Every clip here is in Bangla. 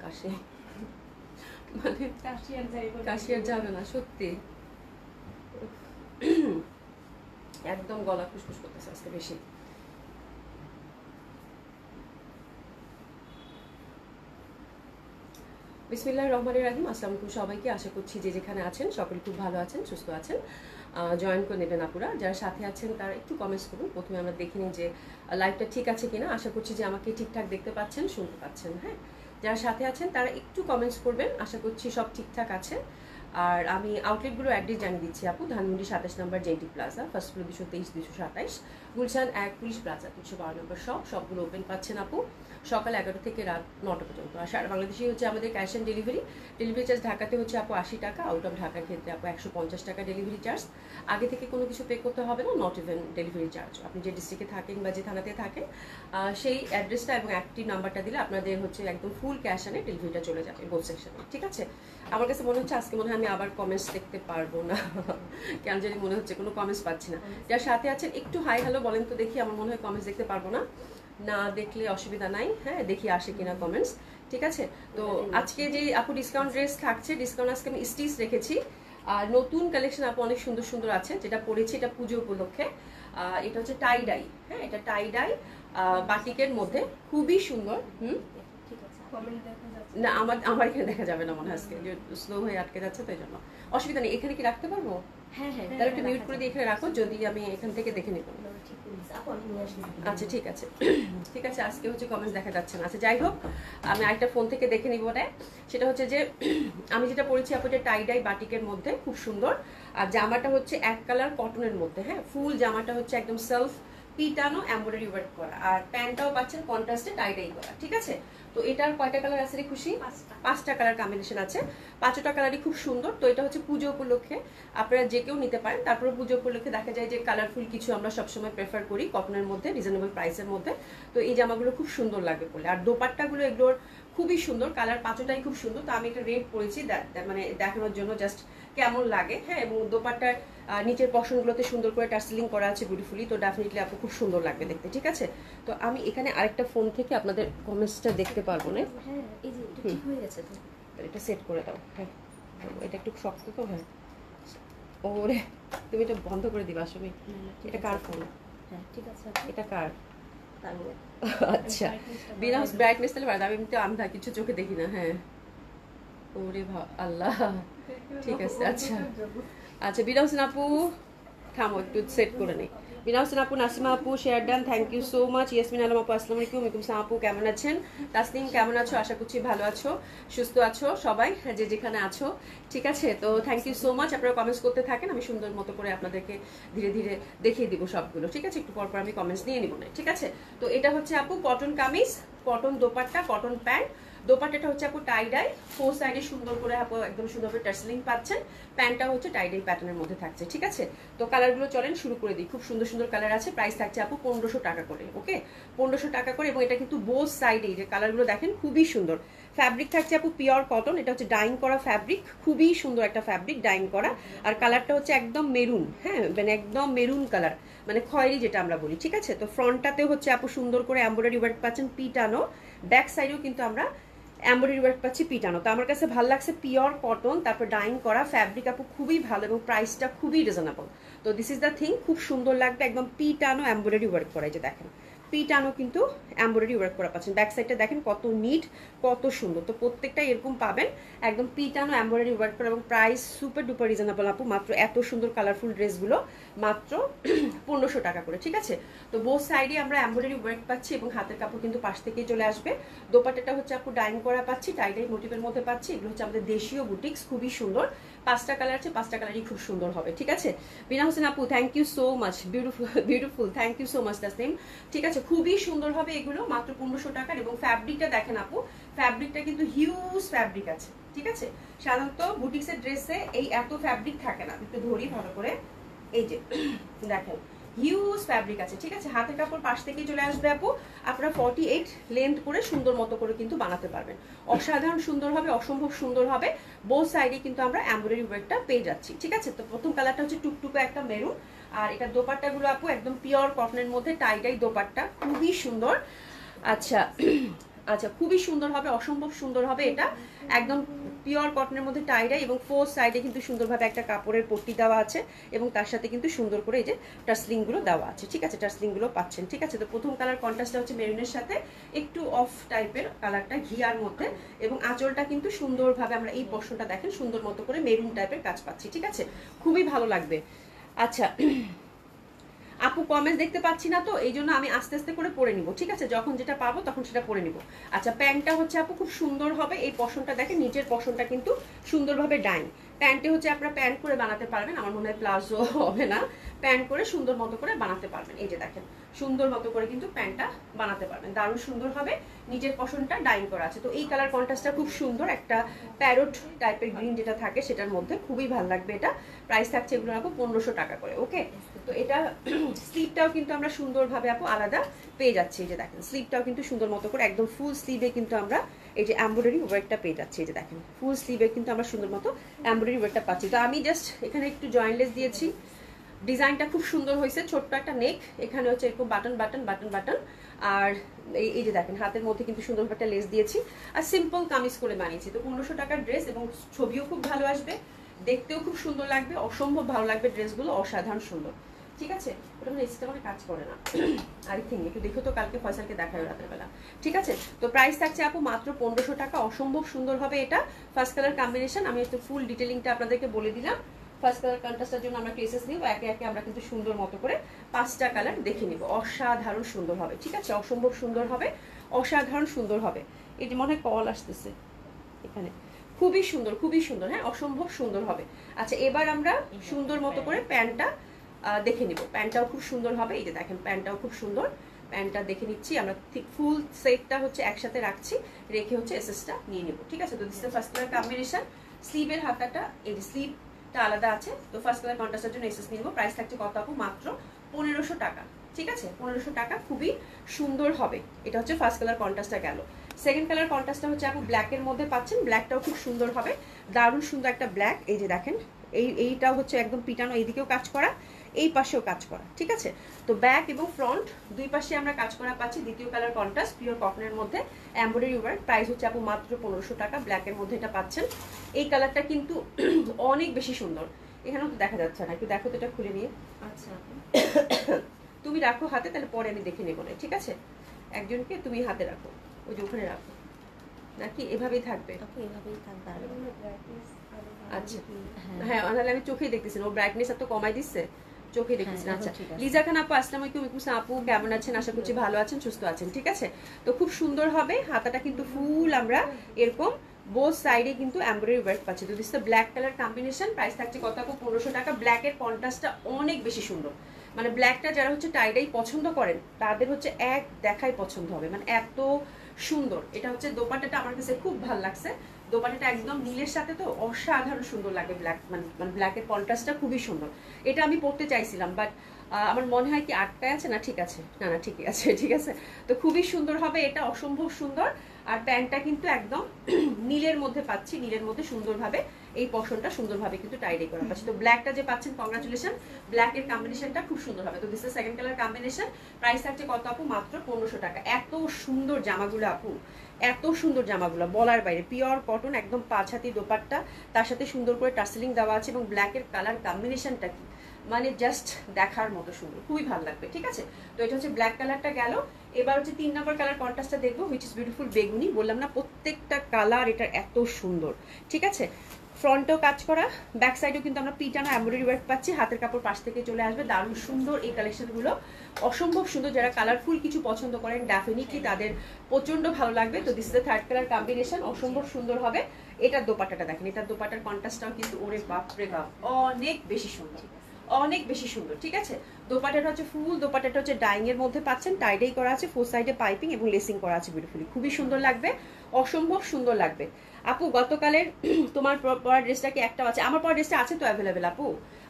কাশি মানে কাশি আর যাবে না সত্যি, একদম গলা খুশখুশ করতেছে আজকে বেশি। বিসমিল্লাহির রহমানির রহিম। আসসালামু আলাইকুম সবাইকে, আশা করছি যে যেখানে আছেন সকলে খুব ভালো আছেন, সুস্থ আছেন। জয়েন করে নেবেন আপুরা, যারা সাথে আছেন তারা একটু কমেন্টস করুন। প্রথমে আমরা দেখে নিই যে লাইভটা ঠিক আছে কিনা। আশা করছি যে আমাকে ঠিকঠাক দেখতে পাচ্ছেন, শুনতে পাচ্ছেন। হ্যাঁ, যারা সাথে আছেন তারা একটু কমেন্টস করবেন, আশা করছি সব ঠিকঠাক আছে। আর আমি আউটলেটগুলো অ্যাড্রেস জানিয়ে দিচ্ছি আপু। ধানমন্ডি 27 নম্বর জেন্টি plaza, first floor 223 227, Gulshan 1 police plaza 312 নম্বর সবগুলো ওপেন পাচ্ছেন আপু সকাল 11টা থেকে রাত 9টা পর্যন্ত। আর সারা বাংলাদেশে হচ্ছে আমাদের cash on delivery. Delivery charge ঢাকাতে হচ্ছে আপু 80 টাকা, আউট অফ ঢাকার ক্ষেত্রে আপু 150 টাকা ডেলিভারি চার্জ। আগে থেকে কোনো কিছু পে করতে হবে না, নট ইভেন ডেলিভারি চার্জ। আপনি যে ডিস্ট্রিক্টে থাকেন বা যে থানাতে থাকেন সেই অ্যাড্রেসটা এবং অ্যাক্টিভ নাম্বারটা দিলে আপনাদের হচ্ছে একদম ফুল ক্যাশ অনে ডেলিভারিটা চলে যাবে বোথ সেকশনে। ঠিক আছে, আমার কাছে মনে হচ্ছে আজকে মনে হয় আমি আবার কমেন্টস দেখতে পারবো না, কেন জানি মনে হচ্ছে কোনো কমেন্টস পাচ্ছি না। যার সাথে আছেন একটু হাই হ্যালো বলেন তো দেখি, আমার মনে হয় কমেন্টস দেখতে পারবো না। না দেখলে অসুবিধা নাই, হ্যাঁ দেখি আসে কিনা কমেন্টস। ঠিক আছে, তো আজকে যে আপু ডিসকাউন্ট ড্রেস থাকছে, ডিসকাউন্ট আজকে আমি স্টিচ রেখেছি। আর নতুন কালেকশন আপু অনেক সুন্দর সুন্দর আছে, যেটা পরেছি এটা পুজো উপলক্ষে। এটা হচ্ছে টাই ডাই, হ্যাঁ এটা টাই ডাই বাটিকের মধ্যে, খুবই সুন্দর। না আমার এখানে দেখা যাবে না মনে হয়, আজকে স্লো হয়ে আটকে যাচ্ছে, তাই জন্য অসুবিধা নেই। এখানে কি রাখতে পারবো? হ্যাঁ হ্যাঁ, তাহলে একটু মিউট করে দিয়ে এখানে রাখো, যদি আমি এখান থেকে দেখে নেব। আচ্ছা ঠিক আছে, ঠিক আছে। আজকে হচ্ছে কমেন্টস দেখা যাচ্ছে না। আচ্ছা যাই হোক, আমি আরেকটা ফোন থেকে দেখে নিব। সেটা হচ্ছে যে আমি যেটা পরেছি আপু এটা টাই ডাই বাটিকের মধ্যে, খুব সুন্দর। আর জামাটা হচ্ছে এক কালার কটনের মধ্যে, হ্যাঁ ফুল জামাটা হচ্ছে একদম সেলফ পিটানো এমব্রয়ডারি ওয়ার্ক করা, আর প্যান্টটাও পাচ্ছেন কন্ট্রাস্টে টাই ডাই করা। ঠিক আছে, তো এটার কয়টা কালার আছে রে খুশি? 5টা কালার কম্বিনেশন আছে, 5টা কালারই খুব সুন্দর। তো এটা হচ্ছে পুজো উপলক্ষে, আপনারা যে কেউ নিতে পারেন। তারপরে পুজো উপলক্ষে দেখা যায় যে কালারফুল কিছু আমরা সবসময় প্রেফার করি কটনের মধ্যে, রিজনেবল প্রাইসের মধ্যে। তো এই জামাগুলো খুব সুন্দর লাগবে বলে। আর দোপাট্টাগুলো এগুলোর খুবই সুন্দর, কালার 5টাই খুব সুন্দর। তো আমি একটা রেড পরেছি মানে দেখানোর জন্য, জাস্ট কেমন লাগে। হ্যাঁ, এবং দোপাট্টার নিচের পশনগুলোতে সুন্দর করে টার্সেলিং করা আছে বিউটিফুলি, তো ডেফিনেটলি আপু খুব সুন্দর লাগবে দেখতে। ঠিক আছে, তো আমি এখানে আরেকটা ফোন থেকে আপনাদের কমেন্টসটা দেখতে পারবো না। হ্যাঁ এই যে এটা ঠিক হয়ে গেছে, তো এটা সেট করে দাও। হ্যাঁ এটা একটু শক্ত তো। হ্যাঁ ওরে, তুমি এটা বন্ধ করে দিবা আসলে। এটা কার ফোন? হ্যাঁ ঠিক আছে, এটা কার? আচ্ছা, বিনা ব্রাইটনেস তাহলে বাড়াতে, আমি এমনিতে আন্ধা, কিছু চোখে দেখি না। হ্যাঁ ওরে আল্লাহ, ঠিক আছে। আচ্ছা আচ্ছা, বিনা হোসেন আপু থামো, একটু সেট করে নেই। বিনা হোসেন আপু, নাসিমা আপু share done, thank you so much. Yasmin Alam আপু আসসালামু আলাইকুম। ওয়ালাইকুম আসসালাম আপু, কেমন আছেন? তাসনিম কেমন আছো? আশা করছি ভালো আছো, সুস্থ আছো সবাই যে যেখানে আছো। ঠিক আছে, তো থ্যাংক ইউ সো মাচ। আপনারা কমেন্টস করতে থাকেন, আমি সুন্দর মতো করে আপনাদেরকে ধীরে ধীরে দেখিয়ে দিব সবগুলো। ঠিক আছে, একটু পর পর আমি কমেন্টস নিয়ে নিব না। ঠিক আছে, তো এটা হচ্ছে আপু cotton kameez, cotton dupatta, cotton pant. দোপাট্টাটা হচ্ছে আপু টাই ডাই, 4 সাইডে সুন্দর করে আপু একদম সুন্দর করে টার্সেলিং পাচ্ছেন। প্যান্টটা হচ্ছে টাই ডাই প্যাটার্নের মধ্যে থাকছে। ঠিক আছে, তো কালারগুলো চলেন শুরু করে দিই। খুব সুন্দর সুন্দর কালার আছে, প্রাইস থাকছে আপু 1500 টাকা করে। ওকে, 1500 টাকা করে। এবং এটা কিন্তু বোথ সাইডে যে কালারগুলো দেখেন খুবই সুন্দর। ফ্যাব্রিক থাকছে আপু পিওর কটন, এটা হচ্ছে ডাইং করা ফ্যাব্রিক, খুবই সুন্দর একটা ফ্যাব্রিক ডাইং করা। আর কালারটা হচ্ছে একদম মেরুন, হ্যাঁ মানে একদম মেরুন কালার, মানে খয়েরি যেটা আমরা বলি। ঠিক আছে, তো ফ্রন্টটাতে হচ্ছে আপু সুন্দর করে এমব্রয়ডারি ওয়ার্ক পাচ্ছেন পিটানো, ব্যাক সাইডেও কিন্তু আমরা এমব্রয়ডারি ওয়ার্ক পাচ্ছি পিটানো। তো আমার কাছে ভালো লাগছে, পিওর কটন, তারপর ডাইং করা ফ্যাব্রিক আপু খুবই ভালো, এবং প্রাইসটা খুবই রিজনেবল। তো দিস ইজ দ্য থিং, খুব সুন্দর লাগবে, একদম পিটানো এমব্রয়ডারি ওয়ার্ক করা। যে দেখেন পিটানো কিন্তু এমব্রয়ডারি ওয়ার্ক করা পাচ্ছেন। ব্যাক সাইডটা দেখেন কত নিট, কত সুন্দর। তো প্রত্যেকটা এরকম পাবেন, একদম পিটানো এমব্রয়ডারি ওয়ার্ক করা, এবং প্রাইস সুপার ডুপার রিজনেবল আপু। মাত্র এত সুন্দর কালারফুল ড্রেসগুলো মাত্র 1500 টাকা করে। ঠিক আছে, তো বোথ সাইডে আমরা এমব্রয়ডারি ওয়ার্ক পাচ্ছি, এবং হাতের কাপড় কিন্তু পাশ থেকেই চলে আসবে। দোপাট্টাটা হচ্ছে আপু ডাইং করা পাচ্ছি, টাই ডাই মোটিভের মধ্যে পাচ্ছি। এগুলো হচ্ছে আমাদের দেশীয় বুটিক্স, খুবই সুন্দর। 5টা কালার আছে, 5টা কালারই খুব সুন্দর হবে। ঠিক আছে, বিনা হোসেন আপু thank you so much, beautiful beautiful, thank you so much Tasnim. ঠিক আছে, আছে, খুবই সুন্দর হবে এগুলো, মাত্র 1500 টাকার। এবং ফ্যাব্রিকটা দেখেন আপু, ফ্যাব্রিকটা কিন্তু হিউজ ফ্যাব্রিক আছে, ঠিক আছে। সাধারণত বুটিক্সের ড্রেসে এই এত ফ্যাব্রিক থাকে না, একটু ধরি ভালো করে, এই যে দেখেন হিউজ ফ্যাব্রিক আছে, ঠিক আছে। হাতের কাপড় পাশ থেকে চলে আসবে আপু, আপনারা 48 লেন্থ করে সুন্দর মতো করে কিন্তু বানাতে পারবেন। অসাধারণ সুন্দর হবে, অসম্ভব সুন্দর হবে। বোথ সাইডে কিন্তু আমরা এমব্রয়ডারি ওয়ার্কটা পেয়ে যাচ্ছি, ঠিক আছে। তো প্রথম কালারটা হচ্ছে টুকটুকে একটা মেরুন, আর এটা দোপাট্টাগুলো আপু একদম পিওর কটনের মধ্যে টাই দোপাট্টা, খুবই সুন্দর। আচ্ছা আচ্ছা, খুবই সুন্দর হবে, অসম্ভব সুন্দর হবে। এটা একদম পিওর কটনের মধ্যে টাইডাই, এবং ফোর সাইডে কিন্তু সুন্দরভাবে একটা কাপড়ের পট্টি দেওয়া আছে, এবং তার সাথে কিন্তু সুন্দর করে এই যে টার্সলিংগুলো দেওয়া আছে, ঠিক আছে। টার্সলিংগুলো পাচ্ছেন, ঠিক আছে। তো প্রথম কালার কন্ট্রাস্টটা হচ্ছে মেরুনের সাথে একটু অফ টাইপের কালারটা, ঘিয়ার মধ্যে, এবং আঁচলটা কিন্তু সুন্দরভাবে আমরা এই পোর্শনটা দেখেন সুন্দর মতো করে মেরুন টাইপের কাজ পাচ্ছি, ঠিক আছে। খুবই ভালো লাগবে। আচ্ছা আপু কমেন্টস দেখতে পাচ্ছি না, তো এই জন্য আমি আস্তে আস্তে করে পরে নিব, ঠিক আছে। যখন যেটা পাবো তখন সেটা পরে নিব। আচ্ছা প্যান্টটা হচ্ছে আপু খুব সুন্দর হবে, এই পশনটা দেখেন, নিচের পশনটা কিন্তু সুন্দরভাবে ডাইন। প্যান্টে হচ্ছে আপনারা প্যান্ট করে বানাতে পারবেন, আমার মনে হয় প্লাজো হবে না, প্যান্ট করে সুন্দর মতো করে বানাতে পারবেন। এই যে দেখেন সুন্দর মতো করে কিন্তু প্যান্টটা বানাতে পারবেন, দারুণ সুন্দর হবে। নিচের পশনটা ডাইন করা আছে। তো এই কালার কন্ট্রাস্টটা খুব সুন্দর, একটা প্যারোট টাইপের গ্রিন যেটা থাকে সেটার মধ্যে, খুবই ভালো লাগবে। এটা প্রাইস থাকছে এগুলো আপু 1500 টাকা করে, ওকে। তো এটা স্লিভটাও কিন্তু আমরা সুন্দরভাবে আপু আলাদা পেয়ে যাচ্ছি, এই যে দেখেন স্লিভটাও কিন্তু সুন্দর মতো করে একদম ফুল স্লিভে কিন্তু আমরা এই যে এমব্রয়ডারি ওয়ার্কটা পেয়ে যাচ্ছি, এই যে দেখেন ফুল স্লিভে কিন্তু আমরা সুন্দর মতো এমব্রয়ডারি ওয়ার্কটা পাচ্ছি। তো আমি জাস্ট এখানে একটু জয়েন্টলেস দিয়েছি, ডিজাইনটা খুব সুন্দর হয়েছে, ছোট্ট একটা নেক, এখানে হচ্ছে এরকম বাটন বাটন বাটন বাটন, আর এই যে দেখেন হাতের মধ্যে কিন্তু সুন্দর একটা লেস দিয়েছি, আর সিম্পল কামিজ করে বানিয়েছি। তো 1500 টাকার ড্রেস, এবং ছবিও খুব ভালো আসবে, দেখতেও খুব সুন্দর লাগবে, অসম্ভব ভালো লাগবে ড্রেসগুলো, অসাধারণ সুন্দর, ঠিক আছে। ওটা মানে এসিটা মানে কাজ করে না, আই থিঙ্ক একটু দেখো তো, কালকে ফয়সালকে দেখায় রাতের বেলা, ঠিক আছে। তো প্রাইস থাকছে আপু মাত্র 1500 টাকা, অসম্ভব সুন্দর হবে এটা। ফার্স্ট কালার কম্বিনেশন, আমি একটু ফুল ডিটেলিংটা আপনাদেরকে বলে দিলাম। ফার্স্ট কালার কন্ট্রাস্টের জন্য আমরা কেসেস নিব, একে একে আমরা কিন্তু সুন্দর মতো করে 5টা কালার দেখে নিব, অসাধারণ সুন্দর হবে, ঠিক আছে। অসম্ভব সুন্দর হবে, অসাধারণ সুন্দর হবে। এই যে মনে হয় কল আসতেছে এখানে, খুবই সুন্দর, খুবই সুন্দর, হ্যাঁ অসম্ভব সুন্দর হবে। আচ্ছা এবার আমরা সুন্দর মতো করে প্যান্টটা দেখে নিব, প্যান্টটাও খুব সুন্দর হবে, এই যে দেখেন প্যান্টটাও খুব সুন্দর, প্যান্টটা দেখে নিচ্ছি আমরা, ঠিক ফুল সেটটা হচ্ছে একসাথে রাখছি, রেখে হচ্ছে এসএসটা নিয়ে নিব, ঠিক আছে। তো this is first colour combination, স্লিভের হাতাটা এই যে স্লিভটা আলাদা আছে। তো ফার্স্ট কালার কন্ট্রাস্টের জন্য এসএস নিব, প্রাইস থাকছে কত আপু, মাত্র 1500 টাকা, ঠিক আছে। 1500 টাকা, খুবই সুন্দর হবে। এটা হচ্ছে ফার্স্ট কালার কন্ট্রাস্টটা গেল। সেকেন্ড কালার কন্ট্রাস্টটা হচ্ছে আপু ব্ল্যাকের মধ্যে পাচ্ছেন, ব্ল্যাকটাও খুব সুন্দর হবে, দারুণ সুন্দর একটা ব্ল্যাক, এই যে দেখেন এইটাও হচ্ছে একদম পিটানো, এইদিকেও কাজ করা, এই পাশেও কাজ করা, ঠিক আছে। তো ব্যাক এবং ফ্রন্ট দুই পাশে আমরা কাজ করা পাচ্ছি। দ্বিতীয় কালার কন্ট্রাস্ট পিওর কটনের মধ্যে এমব্রয়ডারি ওয়ার্ক, প্রাইস হচ্ছে আপু মাত্র 1500 টাকা, ব্ল্যাকের মধ্যে এটা পাচ্ছেন। এই কালারটা কিন্তু অনেক বেশি সুন্দর, এখানেও তো দেখা যাচ্ছে না, একটু দেখো তো এটা খুলে নিয়ে। আচ্ছা তুমি রাখো হাতে, তাহলে পরে আমি দেখে নেবো না, ঠিক আছে। একজনকে তুমি হাতে রাখো, ওই যে ওখানে রাখো, নাকি এভাবেই থাকবে? এভাবেই থাকবে। আচ্ছা হ্যাঁ, তাহলে আমি চোখেই দেখতেছি, ও ব্রাইটনেস এত কমাই দিচ্ছে, চোখে দেখতেছেন। আচ্ছা লিজা খান আপু আসসালামু আলাইকুম, আপু কেমন আছেন? আশা করছি ভালো আছেন, সুস্থ আছেন, ঠিক আছে। তো খুব সুন্দর হবে, হাতাটা কিন্তু ফুল আমরা এরকম বোথ সাইডে কিন্তু এমব্রয়ডারি ওয়ার্ক পাচ্ছি। তো this black colour combination, price থাকছে কত আপু, 1500 টাকা। ব্ল্যাকের কন্ট্রাস্টটা অনেক বেশি সুন্দর, মানে ব্ল্যাকটা যারা হচ্ছে টাইডাই পছন্দ করেন তাদের হচ্ছে এক দেখাই পছন্দ হবে, মানে এত সুন্দর। এটা হচ্ছে দোপাট্টাটা আমার কাছে খুব ভালো লাগছে, দোপাট্টাটা একদম নীলের সাথে তো অসাধারণ সুন্দর লাগে, ব্ল্যাক মানে ব্ল্যাকের কন্ট্রাস্টটা খুবই সুন্দর। এটা আমি পড়তে চাইছিলাম, বাট আমার মনে হয় কি আটটায় আছে না, ঠিক আছে, না না ঠিকই আছে, ঠিক আছে। তো খুবই সুন্দর হবে এটা, অসম্ভব সুন্দর। আর প্যান্টটা কিন্তু একদম নীলের মধ্যে পাচ্ছি, নীলের মধ্যে সুন্দরভাবে এই পশনটা সুন্দরভাবে কিন্তু টাইডে করা পাচ্ছি। তো ব্ল্যাকটা যে পাচ্ছেন, কংগ্রাচুলেশন, ব্ল্যাকের কম্বিনেশনটা খুব সুন্দর হবে। তো this is second colour combination, price থাকছে কত আপু, মাত্র 1500 টাকা। এত সুন্দর জামাগুলো আপু, এত সুন্দর জামাগুলো বলার বাইরে, পিওর কটন, একদম 5 হাতি দোপাট্টা, তার সাথে সুন্দর করে টার্সেলিং দেওয়া আছে, এবং ব্ল্যাকের কালার কম্বিনেশনটা কি মানে জাস্ট দেখার মতো সুন্দর, খুবই ভালো লাগবে, ঠিক আছে। তো এটা হচ্ছে ব্ল্যাক কালারটা গেল। এবার হচ্ছে 3 নম্বর কালার কন্ট্রাস্টটা দেখবো, হুইচ ইজ বিউটিফুল বেগুনি। বললাম না প্রত্যেকটা কালার এটা এত সুন্দর, ঠিক আছে। ফ্রন্টেও কাজ করা, ব্যাক সাইডেও কিন্তু আমরা পিটানো এমব্রয়ডারি ওয়ার্ক পাচ্ছি, হাতের কাপড় পাশ থেকে চলে আসবে, দারুণ সুন্দর এই কালেকশনগুলো, অসম্ভব সুন্দর। যারা কালারফুল কিছু পছন্দ করেন ডেফিনেটলি তাদের প্রচন্ড ভালো লাগবে। তো this is the third colour combination, অসম্ভব সুন্দর হবে। এটার দোপাট্টাটা দেখেন, এটার দোপাট্টার কন্ট্রাস্টটাও কিন্তু ওরে বাপ রে বাপ অনেক বেশি সুন্দর, অনেক বেশি সুন্দর। ঠিক আছে, দোপাট্টাটা হচ্ছে ফুল দোপাট্টাটা হচ্ছে ডাইং এর মধ্যে পাচ্ছেন, টাইডাই করা আছে, ফোর সাইডে পাইপিং এবং লেসিং করা আছে বিউটিফুলি, খুবই সুন্দর লাগবে, অসম্ভব সুন্দর লাগবে। আপু গতকালের তোমার পরা ড্রেসটা কি একটা আছে? আমার পরা ড্রেসটা আছে তো অ্যাভেলেবেল আপু,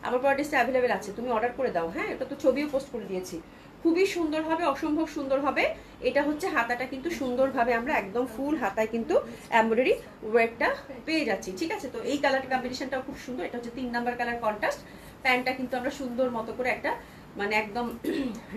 আমার পরা ড্রেসটা অ্যাভেলেবেল আছে, তুমি অর্ডার করে দাও। হ্যাঁ, এটা তো ছবিও পোস্ট করে দিয়েছি, খুবই সুন্দর হবে, অসম্ভব সুন্দর হবে। এটা হচ্ছে হাতাটা কিন্তু সুন্দরভাবে আমরা একদম ফুল হাতায় কিন্তু এমব্রয়ডারি ওয়ার্কটা পেয়ে যাচ্ছি। ঠিক আছে, তো এই কালার কম্বিনেশনটাও খুব সুন্দর। এটা হচ্ছে 3 নাম্বার কালার কন্ট্রাস্ট। প্যান্টটা কিন্তু আমরা সুন্দর মতো করে একটা মানে একদম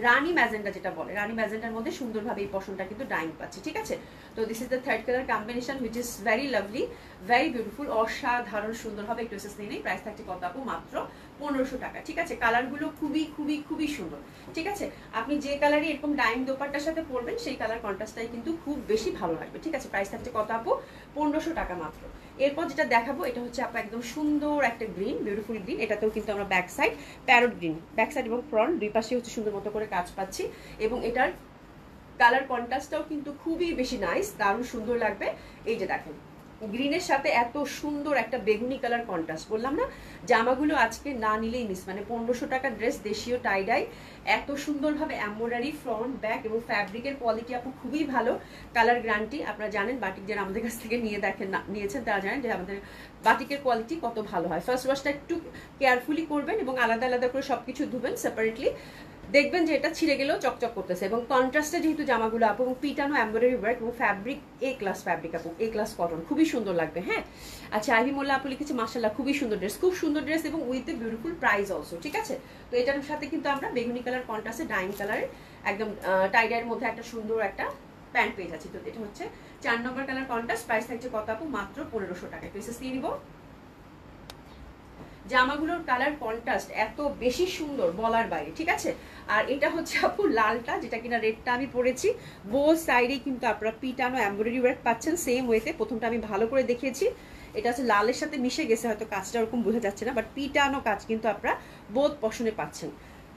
রানী ম্যাজেন্ডা যেটা বলে, রানী ম্যাজেন্ডার মধ্যে সুন্দরভাবে এই পশনটা কিন্তু ডাইং পাচ্ছি। ঠিক আছে, তো this is the third colour combination which is very lovely, very beautiful, অসাধারণ সুন্দর হবে। একটু এসএস নিয়ে প্রাইস থাকছে কত আপু? মাত্র 1500 টাকা। ঠিক আছে, কালারগুলো খুবই খুবই খুবই সুন্দর। ঠিক আছে, আপনি যে কালারই এরকম ডাইং দোপাট্টার সাথে পরবেন সেই কালার কন্ট্রাস্টটাই কিন্তু খুব বেশি ভালো লাগবে। ঠিক আছে, প্রাইস থাকছে কত আপু? 1500 টাকা মাত্র। এরপর যেটা দেখাবো এটা হচ্ছে আপু একদম সুন্দর একটা গ্রিন, বিউটিফুল গ্রিন। এটাতেও কিন্তু আমরা back side parrot green, back side এবং ফ্রন্ট দুই পাশে হচ্ছে সুন্দর মতো করে কাজ পাচ্ছি, এবং এটার কালার কন্ট্রাস্টটাও কিন্তু খুবই বেশি নাইস, দারুণ সুন্দর লাগবে। এই যে দেখেন গ্রিনের সাথে এত সুন্দর একটা বেগুনি কালার কন্ট্রাস্ট, বললাম না জামাগুলো আজকে না নিলেই মিস। মানে 1500 টাকার ড্রেস, দেশীয় টাইডাই, এত সুন্দরভাবে এমব্রয়ডারি ফ্রন্ট ব্যাক এবং ফ্যাব্রিকের কোয়ালিটি আপু খুবই ভালো, কালার গ্যারান্টি। আপনারা জানেন বাটিক যারা আমাদের কাছ থেকে নিয়ে দেখেন নিয়েছেন তারা জানেন যে আমাদের বাটিকের কোয়ালিটি কত ভালো হয়। ফার্স্ট ওয়াশটা একটু কেয়ারফুলি করবেন এবং আলাদা আলাদা করে সবকিছু ধুবেন সেপারেটলি, দেখবেন যে এটা ছিঁড়ে গেলেও চকচক করতেছে। এবং কন্ট্রাস্টে যেহেতু জামাগুলো আপু এবং পিটানো এমব্রয়ডারি ওয়ার্ক এবং ফ্যাব্রিক এ ক্লাস ফ্যাব্রিক আপু, এ ক্লাস কটন, খুবই সুন্দর লাগবে। হ্যাঁ, আচ্ছা আইভি মোল্লা আপু লিখেছে মাশাআল্লাহ খুবই সুন্দর ড্রেস, খুব সুন্দর ড্রেস এবং with a beautiful price also. ঠিক আছে, তো এটার সাথে কিন্তু আমরা বেগুনি কালার কন্ট্রাস্টে ডাইং কালারের একদম টাইডাইয়ের মধ্যে একটা সুন্দর একটা প্যান্ট পেয়ে যাচ্ছি। তো এটা হচ্ছে 4 নম্বর কালার কন্ট্রাস্ট, প্রাইস থাকছে কত আপু? মাত্র 1500 টাকা। পিসেস দিয়ে নিব। জামাগুলোর কালার কন্ট্রাস্ট এত বেশি সুন্দর বলার বাইরে। ঠিক আছে, আর এটা হচ্ছে আপু লালটা, যেটা কিনা রেডটা আমি পরেছি, বোথ সাইডে কিন্তু আপনারা পিটানো এমব্রয়ডারি ওয়ার্ক পাচ্ছেন সেম ওয়েতে। প্রথমটা আমি ভালো করে দেখিয়েছি, এটা হচ্ছে লালের সাথে মিশে গেছে, হয়তো কাজটা ওরকম বোঝা যাচ্ছে না, বাট পিটানো কাজ কিন্তু আপনারা বোথ পশনে পাচ্ছেন।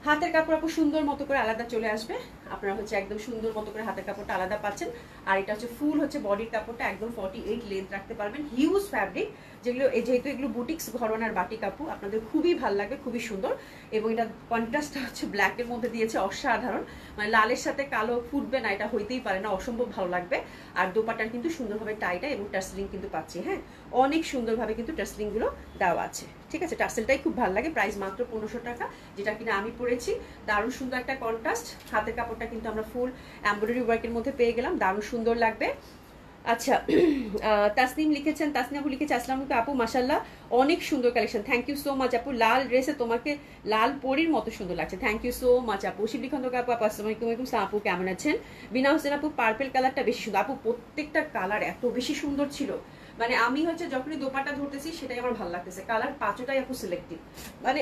হাতের কাপড় আপু সুন্দর মতো করে আলাদা চলে আসবে, আপনারা হচ্ছে একদম সুন্দর মতো করে হাতের কাপড়টা আলাদা পাচ্ছেন। আর এটা হচ্ছে ফুল হচ্ছে বডির কাপড়টা একদম 48 লেন্থ রাখতে পারবেন, হিউজ ফ্যাব্রিক, যেগুলো যেহেতু এগুলো বুটিক্স ঘরনার বাটিক আপু, আপনাদের খুবই ভালো লাগবে, খুবই সুন্দর। এবং এটা কন্ট্রাস্টটা হচ্ছে ব্ল্যাকের মধ্যে দিয়েছে, অসাধারণ, মানে লালের সাথে কালো ফুটবে না, এটা হইতেই পারে না, অসম্ভব ভালো লাগবে। আর দোপাট্টার কিন্তু সুন্দরভাবে টাইটা এবং টাসলিং কিন্তু পাচ্ছি। হ্যাঁ, অনেক সুন্দরভাবে কিন্তু টাসলিংগুলো দেওয়া আছে। ঠিক আছে, টাসেলটাই খুব ভালো লাগে, প্রাইস মাত্র 1500 টাকা, যেটা কিনা আমি পরেছি। দারুণ সুন্দর একটা কন্ট্রাস্ট, হাতের কাপড়টা কিন্তু আমরা ফুল এমব্রয়ডারি ওয়ার্কের মধ্যে পেয়ে গেলাম, দারুণ সুন্দর লাগবে। আচ্ছা, তাসনিম লিখেছেন, তাসনিম আপু লিখেছে আসসালামু আলাইকুম আপু মাশাআল্লাহ অনেক সুন্দর collection, thank you so much আপু, লাল ড্রেসে তোমাকে লাল পরীর মতো সুন্দর লাগছে, থ্যাংক ইউ সো মাচ আপু। শিবলি খন্দকার আপু আসসালামু আলাইকুম আপু, কেমন আছেন? বিনা হোসেন আপু পার্পল কালারটা বেশি সুন্দর আপু, প্রত্যেকটা কালার এত বেশি সুন্দর ছিল, মানে আমি হচ্ছে যখনই দোপাট্টা ধরতেছি সেটাই আমার ভালো লাগতেছে, কালার পাঁচটাই আপু সিলেক্টিভ, মানে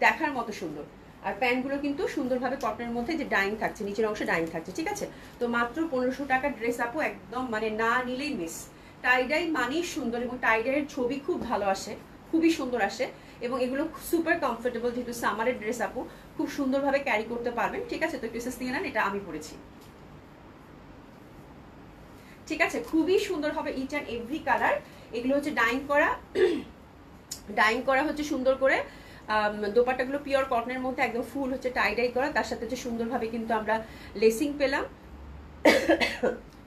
দেখার মতো সুন্দর। আর প্যান্টগুলো কিন্তু সুন্দরভাবে কটনের মধ্যে যে ডাইং থাকছে, নিচের অংশে ডাইং থাকছে। ঠিক আছে, তো মাত্র 1500 টাকার ড্রেস আপু, একদম মানে না নিলেই মিস। টাইডাই মানেই সুন্দর এবং টাইডাইয়ের ছবি খুব ভালো আসে, খুবই সুন্দর আসে, এবং এগুলো সুপার কমফোর্টেবল, যেহেতু সামারের ড্রেস আপু খুব সুন্দরভাবে ক্যারি করতে পারবেন। ঠিক আছে, তো পিসেস নিয়ে নেন, এটা আমি পরেছি। ঠিক আছে, খুবই সুন্দর হবে ইচ অ্যান্ড এভরি কালার। এগুলো হচ্ছে ডাইং করা, ডাইং করা হচ্ছে সুন্দর করে, দোপাট্টাগুলো পিওর কটনের মধ্যে একদম ফুল হচ্ছে টাইডাই করা, তার সাথে হচ্ছে সুন্দরভাবে কিন্তু আমরা লেসিং পেলাম,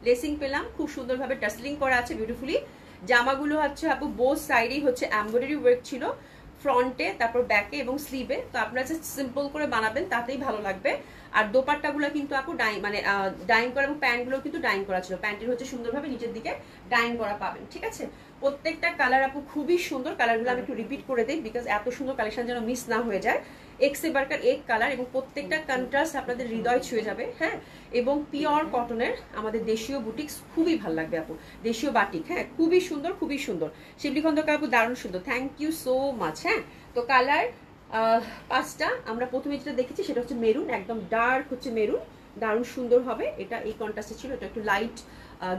লেসিং পেলাম, খুব সুন্দরভাবে টাসলিং করা আছে বিউটিফুলি। জামাগুলো হচ্ছে আপু বোথ সাইডেই হচ্ছে এমব্রয়ডারি ওয়ার্ক ছিল, ফ্রন্টে তারপর ব্যাকে এবং স্লিভে, তো আপনারা জাস্ট সিম্পল করে বানাবেন তাতেই ভালো লাগবে। আর দোপাট্টাগুলো কিন্তু আপু ডাইং মানে ডাইং করা, এবং প্যান্টগুলো কিন্তু ডাইং করা ছিল, প্যান্টের হচ্ছে সুন্দরভাবে নিচের দিকে ডাইং করা পাবেন। ঠিক আছে, প্রত্যেকটা কালার আপু খুবই সুন্দর, কালারগুলো আমি একটু রিপিট করে দিই বিকজ এত সুন্দর কালেকশন যেন মিস না হয়ে যায়। এক্স এ বার্কার এক কালার, এবং প্রত্যেকটা কন্ট্রাস্ট আপনাদের হৃদয় ছুঁয়ে যাবে। হ্যাঁ, এবং পিওর কটনের আমাদের দেশীয় বুটিক্স, খুবই ভালো লাগবে আপু, দেশীয় বাটিক। হ্যাঁ, খুবই সুন্দর, খুবই সুন্দর। শিবলি খন্দকার আপু দারুণ সুন্দর, থ্যাংক ইউ সো মাচ। হ্যাঁ, তো কালার 5টা, আমরা প্রথমে যেটা দেখেছি সেটা হচ্ছে মেরুন, একদম ডার্ক হচ্ছে মেরুন, দারুণ সুন্দর হবে। এটা এই কন্ট্রাস্টে ছিল, এটা একটু লাইট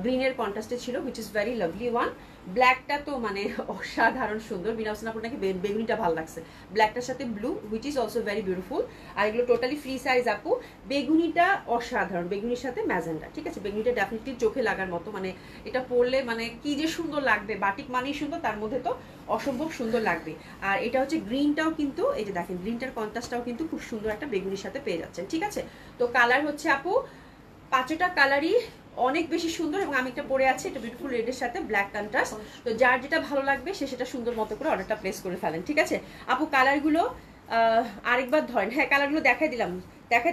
গ্রিনের কন্ট্রাস্টে ছিল, which is very lovely one. ব্ল্যাকটা তো মানে অসাধারণ সুন্দর, বিনা হোসেন আপুর নাকি বেগুনিটা ভালো লাগছে, ব্ল্যাকটার সাথে blue which is also very beautiful. আর এগুলো টোটালি ফ্রি সাইজ আপু। বেগুনিটা অসাধারণ, বেগুনির সাথে ম্যাজেন্ডা, ঠিক আছে। বেগুনিটা ডেফিনেটলি চোখে লাগার মতো, মানে এটা পরলে মানে কি যে সুন্দর লাগবে, বাটিক মানেই সুন্দর, তার মধ্যে তো অসম্ভব সুন্দর লাগবে। আর এটা হচ্ছে গ্রিনটাও কিন্তু, এই যে দেখেন গ্রিনটার কন্ট্রাস্টটাও কিন্তু খুব সুন্দর একটা বেগুনির সাথে পেয়ে যাচ্ছেন, ঠিক আছে। তো কালার হচ্ছে আপু 5টা কালারই অনেক বেশি সুন্দর, এবং আমি একটা পরে আছি এটা বিউটিফুল রেডের সাথে ব্ল্যাক কন্ট্রাস্ট। তো যার যেটা ভালো লাগবে সে সেটা সুন্দর মতো করে অর্ডারটা প্লেস করে ফেলেন, ঠিক আছে আপু। কালারগুলো আরেকবার ধরেন, হ্যাঁ কালারগুলো দেখাই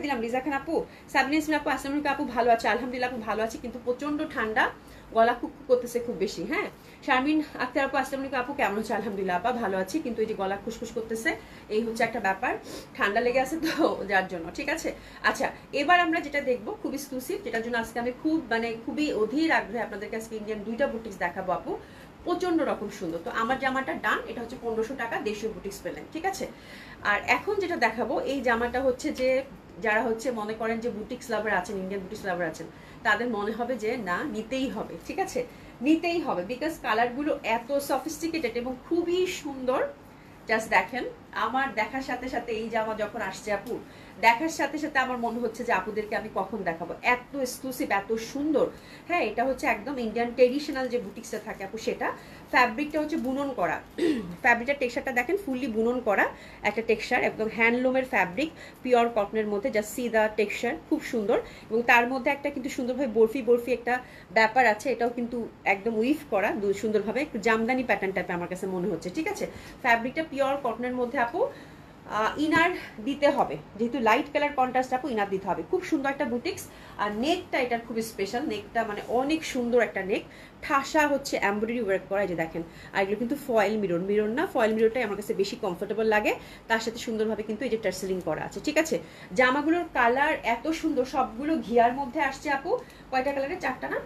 দিলাম রিজা খান আপু। সাবিনা ইসমিন আপু আসসালামু আলাইকুম আপু, ভালো আছে আলহামদুলিল্লাহ আপু, ভালো আছে, কিন্তু প্রচন্ড ঠান্ডা, গলা খুব করতেছে খুব বেশি। হ্যাঁ শারমিন আক্তার আপু আসসালামু আলাইকুম আপু, কেমন আছে আলহামদুলিল্লাহ আপা, ভালো আছি, কিন্তু এই যে গলা খুশখুশ করতেছে, এই হচ্ছে একটা ব্যাপার, ঠান্ডা লেগে আছে তো যার জন্য, ঠিক আছে। আচ্ছা এবার আমরা যেটা দেখবো খুব এক্সক্লুসিভ, যেটার জন্য আজকে আমি খুবই অধীর আগ্রহে আপনাদেরকে আজকে ইন্ডিয়ান 2টা বুটিক্স দেখাবো আপু, প্রচন্ড রকম সুন্দর। তো আমার জামাটা ডান, এটা হচ্ছে 1500 টাকা, দেশীয় বুটিক্স পেলেন, ঠিক আছে। আর এখন যেটা দেখাবো এই জামাটা হচ্ছে যে যারা হচ্ছে মনে করেন যে বুটিক্স লাভার আছেন, ইন্ডিয়ান বুটিক্স লাভার আছেন, তাদের মনে হবে যে না নিতেই হবে, ঠিক আছে, নিতেই হবে, বিকজ কালারগুলো এত সফিস্টিকেটেড এবং খুবই সুন্দর। জাস্ট দেখেন, আমার দেখার সাথে সাথে এই জামা যখন আসছে আপু, দেখার সাথে সাথে আমার মনে হচ্ছে যে আপুদেরকে আমি কখন দেখাবো, এত এক্সক্লুসিভ, এত সুন্দর। হ্যাঁ এটা হচ্ছে একদম ইন্ডিয়ান ট্রেডিশনাল যে বুটিক্সটা থাকে আপু, সেটা ফ্যাব্রিকটা হচ্ছে বুনন করা, ফ্যাব্রিকটার টেক্সচারটা দেখেন, ফুললি বুনন করা একটা টেক্সচার, একদম হ্যান্ডলুমের ফ্যাব্রিক, পিওর কটনের মধ্যে, জাস্ট সি দা টেক্সচার, খুব সুন্দর। এবং তার মধ্যে একটা কিন্তু সুন্দরভাবে বরফি একটা ব্যাপার আছে, এটাও কিন্তু একদম উইভ করা সুন্দরভাবে, একটু জামদানি প্যাটার্ন টাইপের আমার কাছে মনে হচ্ছে, ঠিক আছে। ফ্যাব্রিকটা পিওর কটনের মধ্যে আপু, ইনার দিতে হবে, যেহেতু লাইট কালার কন্ট্রাস্ট আপু, ইনার দিতে হবে। খুব সুন্দর একটা বুটিক্স। আর নেকটা এটার খুব স্পেশাল, নেকটা মানে অনেক সুন্দর একটা নেক, ঠাসা হচ্ছে এমব্রয়ডারি ওয়ার্ক করা, যে দেখেন। আর এগুলো কিন্তু ফয়েল মিরর না, ফয়েল মিররটাই আমার কাছে বেশি কমফোর্টেবল লাগে, তার সাথে সুন্দরভাবে কিন্তু এই যে টার্সেলিং করা আছে, ঠিক আছে। জামাগুলোর কালার এত সুন্দর, সবগুলো ঘিয়ার মধ্যে আসছে আপু। কয়টা কালারে? 4টা না?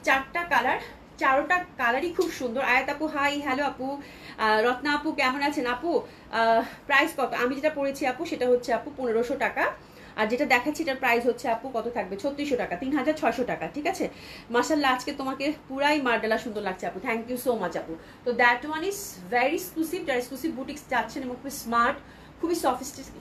4টা কালার, 4টা কালারই খুব সুন্দর। আয়াত আপু হাই, হ্যালো আপু। রত্না আপু কেমন আছেন আপু? প্রাইস কত? আমি যেটা পড়েছি আপু সেটা হচ্ছে আপু 1500 টাকা, আর যেটা দেখাচ্ছি এটার প্রাইস হচ্ছে আপু কত থাকবে? 3600 টাকা, 3600 টাকা, ঠিক আছে। মাশাআল্লাহ আজকে তোমাকে পুরাই মার্ডালা সুন্দর লাগছে আপু, থ্যাংক ইউ সো মাচ আপু। তো that one is very exclusive, যারা এক্সক্লুসিভ বুটিক্স যাচ্ছেন এবং খুবই স্মার্ট, খুবই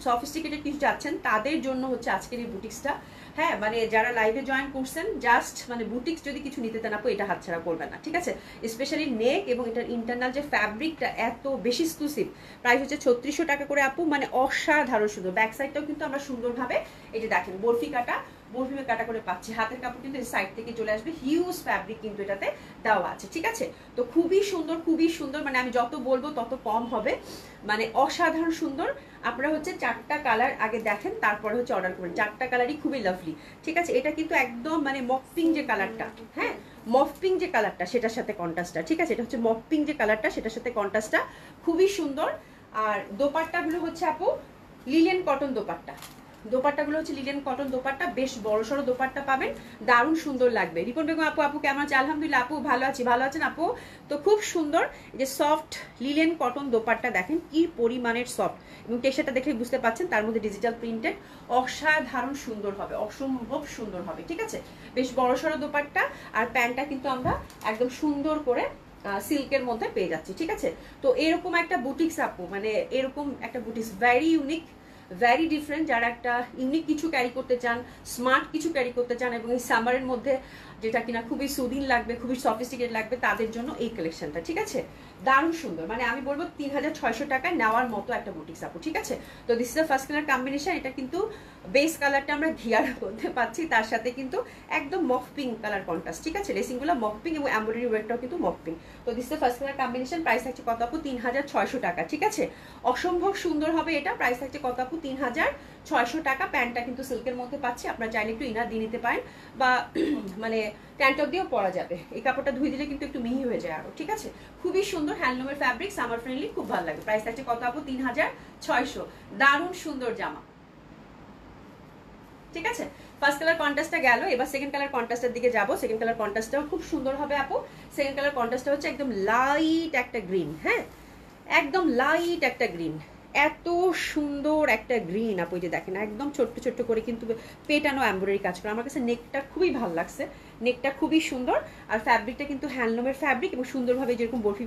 সফিস্টিকেটেড কিছু যাচ্ছেন, তাদের জন্য হচ্ছে আজকের এই বুটিক্সটা। হ্যাঁ মানে যারা লাইভে জয়েন করছেন, জাস্ট মানে বুটিক্স যদি কিছু নিতে চান আপু, এটা হাতছাড়া করবেন না, ঠিক আছে। স্পেশালি নেক এবং এটার ইন্টারনাল যে ফ্যাব্রিকটা এত বেশি এক্সক্লুসিভ, প্রাইস হচ্ছে 3600 টাকা করে আপু, মানে অসাধারণ সুন্দর। ব্যাক সাইডটাও কিন্তু আমরা সুন্দরভাবে এই যে দেখেন বরফি কাটা করে পাচ্ছি, হাতের কাপড় কিন্তু এই সাইড থেকে চলে আসবে, হিউজ ফ্যাব্রিক কিন্তু এটাতে দেওয়া আছে, ঠিক আছে। তো খুবই সুন্দর, মানে আমি যত বলবো তত কম হবে, মানে অসাধারণ সুন্দর। আপনারা হচ্ছে 4টা কালার আগে দেখেন, তারপরে হচ্ছে অর্ডার করবেন, 4টা কালারই খুবই লাভলি, ঠিক আছে। এটা কিন্তু একদম মানে মফ পিঙ্ক যে কালারটা, হ্যাঁ মফ পিঙ্ক যে কালারটা সেটার সাথে কন্ট্রাস্টটা, ঠিক আছে, এটা হচ্ছে মফ পিঙ্ক যে কালারটা সেটার সাথে কন্ট্রাস্টটা খুবই সুন্দর। আর দোপাট্টাগুলো হচ্ছে আপু লিলেন কটন দোপাট্টাগুলো হচ্ছে লিলেন কটন দোপাট্টা, বেশ বড়সড় দোপাট্টা পাবেন, দারুণ সুন্দর লাগবে। রিপন বেগম আপু কেমন আছে? আলহামদুলিল্লাহ আপু ভালো আছি, ভালো আছেন আপু? তো খুব সুন্দর এই যে সফট লিলেন কটন দোপাট্টা, দেখেন কি পরিমাণের সফট, এবং টেক্সচারটা দেখলে বুঝতে পাচ্ছেন, তার মধ্যে ডিজিটাল প্রিন্টেড, অসাধারণ সুন্দর হবে, অসম্ভব সুন্দর হবে, ঠিক আছে। বেশ বড়সড় দোপাট্টা, আর প্যান্টটা কিন্তু আমরা একদম সুন্দর করে সিল্কের মধ্যে পেয়ে যাচ্ছি, ঠিক আছে। তো এরকম একটা বুটিক্স আপু, মানে এরকম একটা boutiques very unique, very different, যারা একটা ইউনিক কিছু ক্যারি করতে চান, স্মার্ট কিছু ক্যারি করতে চান, এবং এই সামারের মধ্যে যেটা কিনা খুবই সুদিন লাগবে, খুবই সফিস্টিকেটেড লাগবে, তাদের জন্য এই কালেকশনটা, ঠিক আছে। দারুণ সুন্দর, মানে আমি বলবো 3600 টাকায় নেওয়ার মতো একটা বুটিক্স আপু, ঠিক আছে। তো this is the first colour combination, এটা কিন্তু বেস কালারটা আমরা ঘিয়ার মধ্যে পাচ্ছি, তার সাথে কিন্তু একদম মফ পিঙ্ক কালার কন্ট্রাস্ট, ঠিক আছে। লেসিংগুলো মফ পিঙ্ক এবং এমব্রয়ডারি ওয়ার্কটাও কিন্তু মফ পিঙ্ক। তো this is the first colour combination, price থাকছে কত আপু? 3600 টাকা, ঠিক আছে। অসম্ভব সুন্দর হবে এটা, প্রাইস থাকছে কত আপু? 3600 টাকা। প্যান্টটা কিন্তু সিল্কের মধ্যে পাচ্ছি, আপনারা চাইলে একটু ইনার দিয়ে নিতে পারেন, বা মানে ট্যান্টপ দিয়েও পরা যাবে, এই কাপড়টা ধুয়ে দিলে কিন্তু একটু মিহি হয়ে যায় আরো, ঠিক আছে। খুবই সুন্দর হ্যান্ডলুমের ফ্যাব্রিক, সামার ফ্রেন্ডলি, খুব ভালো লাগে। প্রাইস থাকছে কত আপু? 3600। দারুণ সুন্দর জামা, ঠিক আছে। ফার্স্ট কালার কন্ট্রাস্টটা গেল, এবার সেকেন্ড কালার কন্ট্রাস্টের দিকে যাবো। সেকেন্ড কালার কন্ট্রাস্টটাও খুব সুন্দর হবে আপু। সেকেন্ড কালার কন্ট্রাস্টটা হচ্ছে একদম লাইট একটা গ্রিন, হ্যাঁ একদম লাইট একটা গ্রিন, এত সুন্দর একটা গ্রিন আপু, যে দেখেন একদম ছোট্ট ছোট্ট করে কিন্তু পেটানো এমব্রয়ডারি কাজ করে। আমার কাছে নেকটা খুবই ভালো লাগছে, নেকটা খুবই সুন্দর। আর ফ্যাব্রিকটা কিন্তু হ্যান্ডলুমের ফ্যাব্রিক এবং সুন্দরভাবে যেরকম বরফি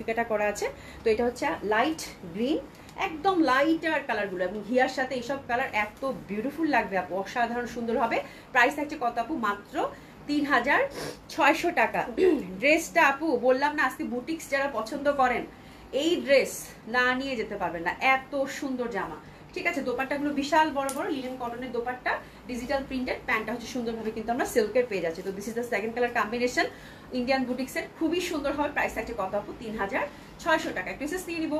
কাটা করা আছে। তো এটা হচ্ছে লাইট গ্রিন, একদম লাইট আর কালারগুলো এবং ঘিয়ার সাথে এইসব কালার এত বিউটিফুল লাগবে আপু, অসাধারণ সুন্দর হবে। প্রাইস থাকছে কত আপু? মাত্র 3600 টাকা। ড্রেসটা আপু বললাম না, আজকে বুটিক্স যারা পছন্দ করেন এই ড্রেস না নিয়ে যেতে পারবেন না, এত সুন্দর জামা। ঠিক আছে, দোপাট্টাগুলো বিশাল বড় বড় লিনেন কটনের দোপাট্টা, ডিজিটাল প্রিন্টেড, প্যান্টটা হচ্ছে সুন্দরভাবে কিন্তু আমরা সিল্কের পেয়ে যাচ্ছি। তো this is the second colour combination Indian বুটিক্সের, খুবই সুন্দর হবে। প্রাইস থাকছে কত আপু? 3600 টাকা। একটু এসেস নিয়ে নিব।